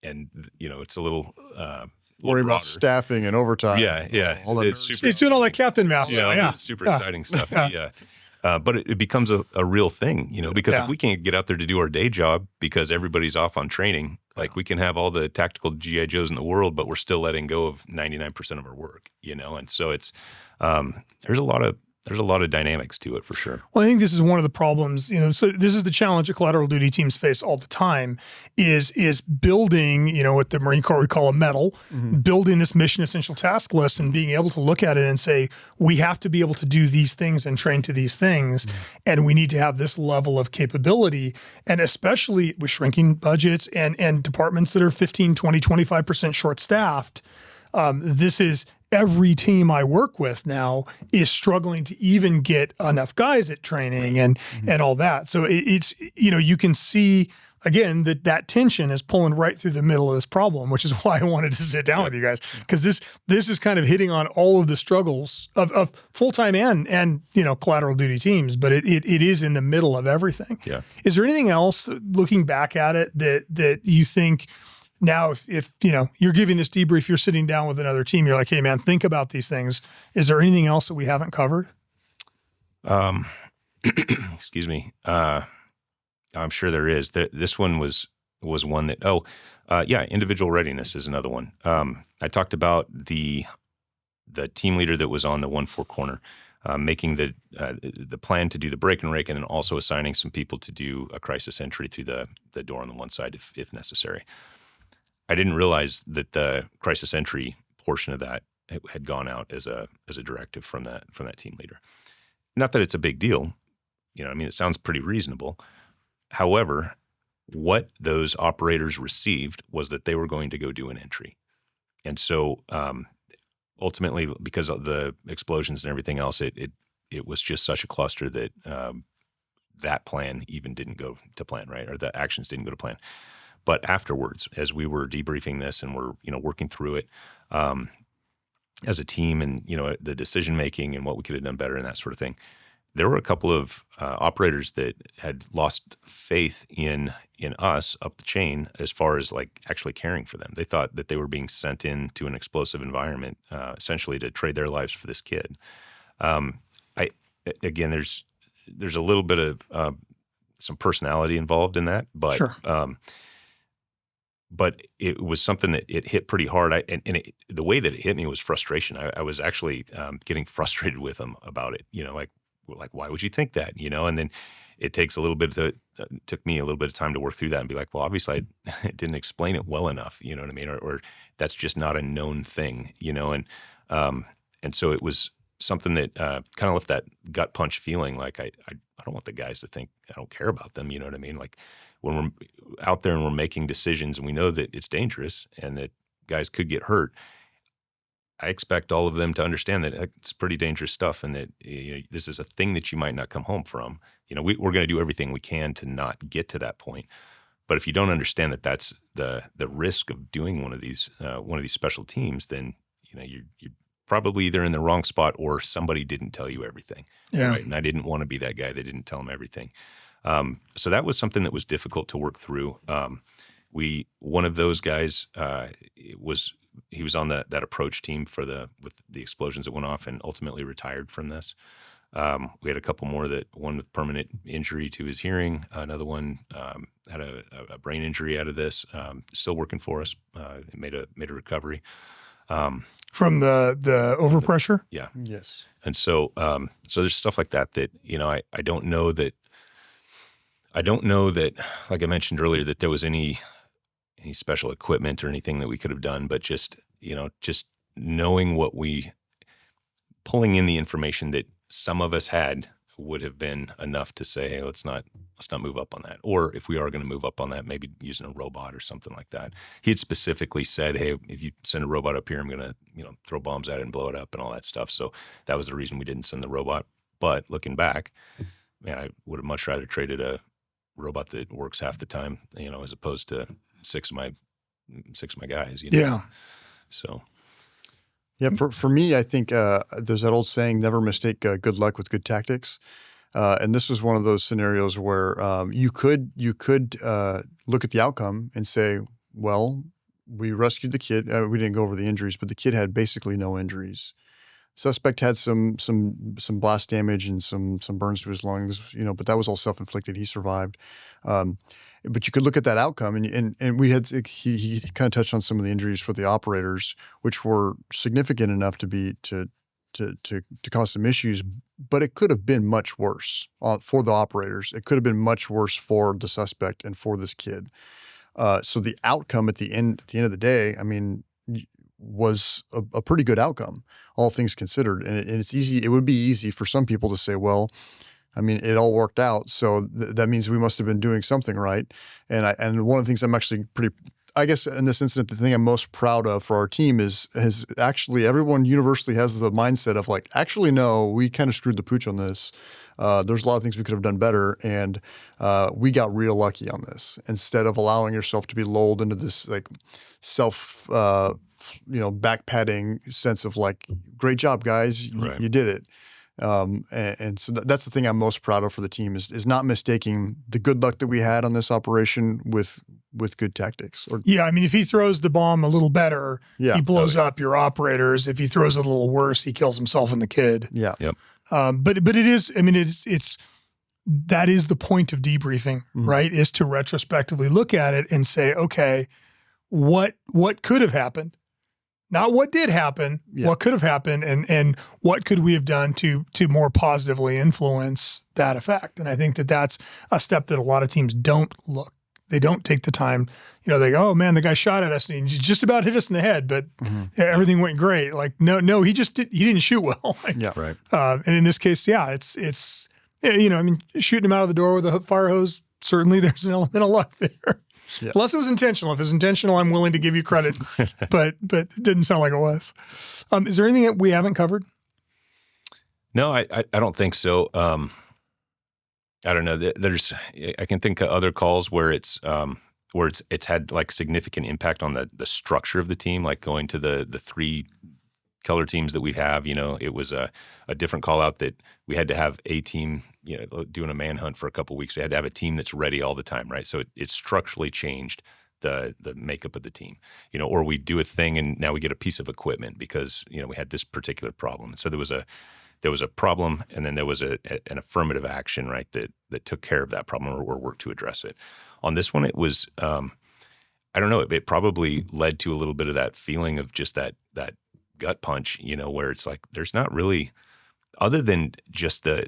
it's a little worry broader. about staffing and overtime. Yeah. All that He's doing all that captain math. It's super exciting stuff. But it becomes a real thing, because if we can't get out there to do our day job because everybody's off on training, like we can have all the tactical GI Joes in the world, but we're still letting go of 99% of our work, and so it's there's a lot of there's a lot of dynamics to it for sure. Well, I think this is one of the problems, so this is the challenge that collateral duty teams face all the time is building, what the Marine Corps would call a medal, building this mission essential task list and being able to look at it and say, we have to be able to do these things and train to these things. And we need to have this level of capability. And especially with shrinking budgets and departments that are 15, 20, 25% short staffed, this is every team I work with now is struggling to even get enough guys at training and all that. So it's, you can see again that tension is pulling right through the middle of this problem, which is why I wanted to sit down with you guys, because this is kind of hitting on all of the struggles of full-time and collateral duty teams, but it is in the middle of everything. Yeah. Is there anything else looking back at it that you think now, if you're giving this debrief, you're sitting down with another team, you're like, hey man, think about these things. Is there anything else that we haven't covered? Excuse me. I'm sure there is. This one was one that, individual readiness is another one. I talked about the team leader that was on the 1-4 corner, making the plan to do the break and rake, and then also assigning some people to do a crisis entry through the door on the one side if necessary. I didn't realize that the crisis entry portion of that had gone out as a directive from that team leader. Not that it's a big deal, it sounds pretty reasonable. However, what those operators received was that they were going to go do an entry. And so ultimately, because of the explosions and everything else, it was just such a cluster that that plan even didn't go to plan, right? Or the actions didn't go to plan. But afterwards, as we were debriefing this and we're working through it as a team, and the decision making and what we could have done better and that sort of thing, there were a couple of operators that had lost faith in us up the chain as far as like actually caring for them. They thought that they were being sent into an explosive environment, essentially to trade their lives for this kid. Again, there's a little bit of some personality involved in that, but Sure. But it was something that it hit pretty hard. The way that it hit me was frustration. I was actually getting frustrated with them about it. Like why would you think that? And then it takes took me a little bit of time to work through that and be like, well, obviously I didn't explain it well enough. You know what I mean? Or that's just not a known thing. And so it was something that kind of left that gut punch feeling. Like I don't want the guys to think I don't care about them. You know what I mean? Like when we're out there and we're making decisions and we know that it's dangerous and that guys could get hurt, I expect all of them to understand that it's pretty dangerous stuff and that this is a thing that you might not come home from. We're going to do everything we can to not get to that point. But if you don't understand that that's the risk of doing one of these special teams, then you're probably either in the wrong spot or somebody didn't tell you everything. Yeah. Right? And I didn't want to be that guy that didn't tell them everything. So that was something that was difficult to work through. One of those guys he was on that approach team with the explosions that went off and ultimately retired from this. We had a couple more one with permanent injury to his hearing, another one had a brain injury out of this, still working for us, made a recovery. From the overpressure? Yeah. Yes. And so there's stuff like that I don't know that, like I mentioned earlier, that there was any special equipment or anything that we could have done, but just knowing pulling in the information that some of us had would have been enough to say, hey, let's not move up on that. Or if we are going to move up on that, maybe using a robot or something like that. He had specifically said, hey, if you send a robot up here, I'm going to, throw bombs at it and blow it up and all that stuff. So that was the reason we didn't send the robot. But looking back, man, I would have much rather traded a robot that works half the time, as opposed to six of my guys. Yeah. So. Yeah, for me, I think there's that old saying, never mistake good luck with good tactics. And this was one of those scenarios where you could look at the outcome and say, well, we rescued the kid. We didn't go over the injuries, but the kid had basically no injuries. Suspect had some blast damage and some burns to his lungs, but that was all self-inflicted. He survived. But you could look at that outcome, and we had he kind of touched on some of the injuries for the operators, which were significant enough to cause some issues. but it could have been much worse for the operators. It could have been much worse for the suspect and for this kid. So the outcome at the end of the day, I mean, was a pretty good outcome, all things considered. And it's easy. It would be easy for some people to say, well, I mean, it all worked out, so that means we must have been doing something right. And one of the things I'm actually I guess in this incident, the thing I'm most proud of for our team is actually everyone universally has the mindset of like, actually, no, we kind of screwed the pooch on this. There's a lot of things we could have done better, and we got real lucky on this. Instead of allowing yourself to be lulled into this like self, back patting sense of like, great job, guys, you did it. And so that's the thing I'm most proud of for the team is not mistaking the good luck that we had on this operation with good tactics. I mean, if he throws the bomb a little better, he blows up your operators. If he throws it a little worse, he kills himself and the kid. Yeah. Yep. But it is, I mean, that is the point of debriefing, right? Is to retrospectively look at it and say, okay, what could have happened? Not what did happen, what could have happened, and what could we have done to more positively influence that effect. And I think that's a step that a lot of teams don't look. They don't take the time. They go, oh man, the guy shot at us and he just about hit us in the head, but everything went great. Like, no, he didn't shoot well. Right. And in this case, it's I mean, shooting him out of the door with a fire hose, certainly there's an element of luck there. Yeah. Unless it was intentional. If it was intentional, I'm willing to give you credit, but it didn't sound like it was. Is there anything that we haven't covered? No, I don't think so. I don't know. I can think of other calls where it's had like significant impact on the structure of the team, like going to the three color teams that we have. It was a different call out that we had to have a team, doing a manhunt for a couple of weeks. We had to have a team that's ready all the time, right? So it structurally changed the makeup of the team, or we do a thing and now we get a piece of equipment because, we had this particular problem. And so there was a problem, and then there was an affirmative action, right, that took care of that problem or worked to address it. On this one, it was, I don't know, it probably led to a little bit of that feeling of just that gut punch, where it's like there's not really, other than just the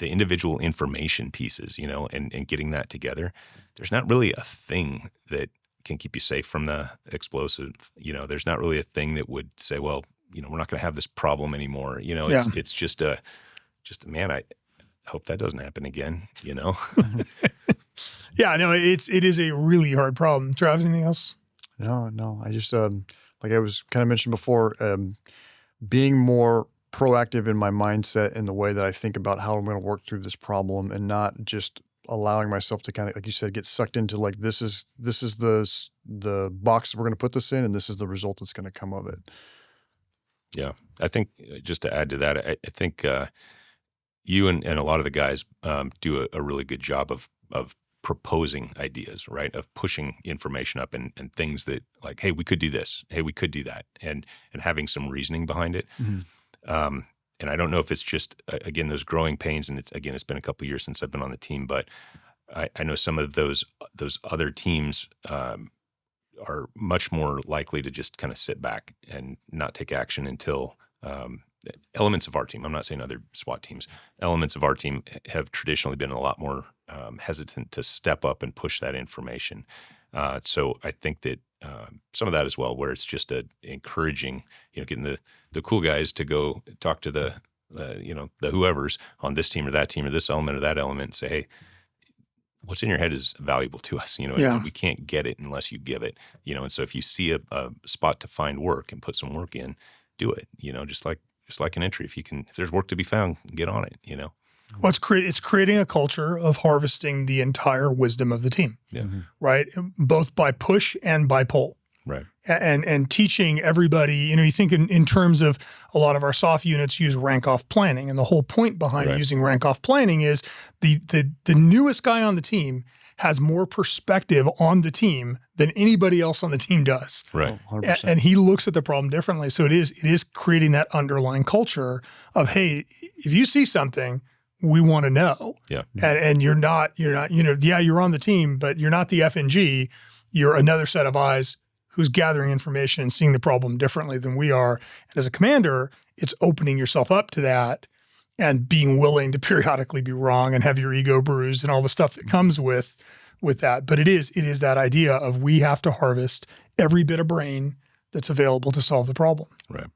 individual information pieces, and getting that together, there's not really a thing that can keep you safe from the explosive. There's not really a thing that would say, well, we're not going to have this problem anymore. It's just man, I hope that doesn't happen again, Yeah, no, it is a really hard problem. Trav, anything else? No. I just, like I was kind of mentioned before, being more proactive in my mindset in the way that I think about how I'm going to work through this problem, and not just allowing myself to kind of, like you said, get sucked into like, this is the box we're going to put this in, and this is the result that's going to come of it. Yeah. I think just to add to that, I think you and a lot of the guys do a really good job of proposing ideas, right? Of pushing information up and things that like, hey, we could do this. Hey, we could do that. And having some reasoning behind it. Mm-hmm. And I don't know if it's just, again, those growing pains. And it's been a couple of years since I've been on the team, but I know some of those other teams are much more likely to just kind of sit back and not take action until elements of our team, I'm not saying other SWAT teams, elements of our team have traditionally been a lot more hesitant to step up and push that information. So I think that some of that as well, where it's just encouraging, getting the cool guys to go talk to the whoever's on this team or this element or that element and say, hey, what's in your head is valuable to us. We can't get it unless you give it, and so if you see a spot to find work and put some work in, do it, just like an entry. If there's work to be found, get on it, Well, it's creating a culture of harvesting the entire wisdom of the team, right? Both by push and by pull. Right. And teaching everybody, you think in terms of a lot of our soft units use rank-off planning. And the whole point behind using rank-off planning is the newest guy on the team has more perspective on the team than anybody else on the team does. Right. 100%. And he looks at the problem differently. So it is creating that underlying culture of, hey, if you see something, we want to know. Yeah. And you're not, you're on the team, but you're not the FNG. You're another set of eyes who's gathering information and seeing the problem differently than we are. And as a commander, it's opening yourself up to that and being willing to periodically be wrong and have your ego bruised and all the stuff that comes with that. But it is that idea of we have to harvest every bit of brain that's available to solve the problem. Right.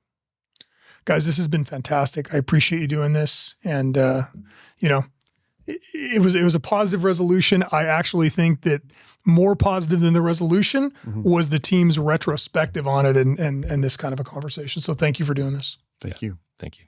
Guys, this has been fantastic. I appreciate you doing this. And, it was a positive resolution. I actually think that more positive than the resolution was the team's retrospective on it and this kind of a conversation. So thank you for doing this. Thank you. Thank you.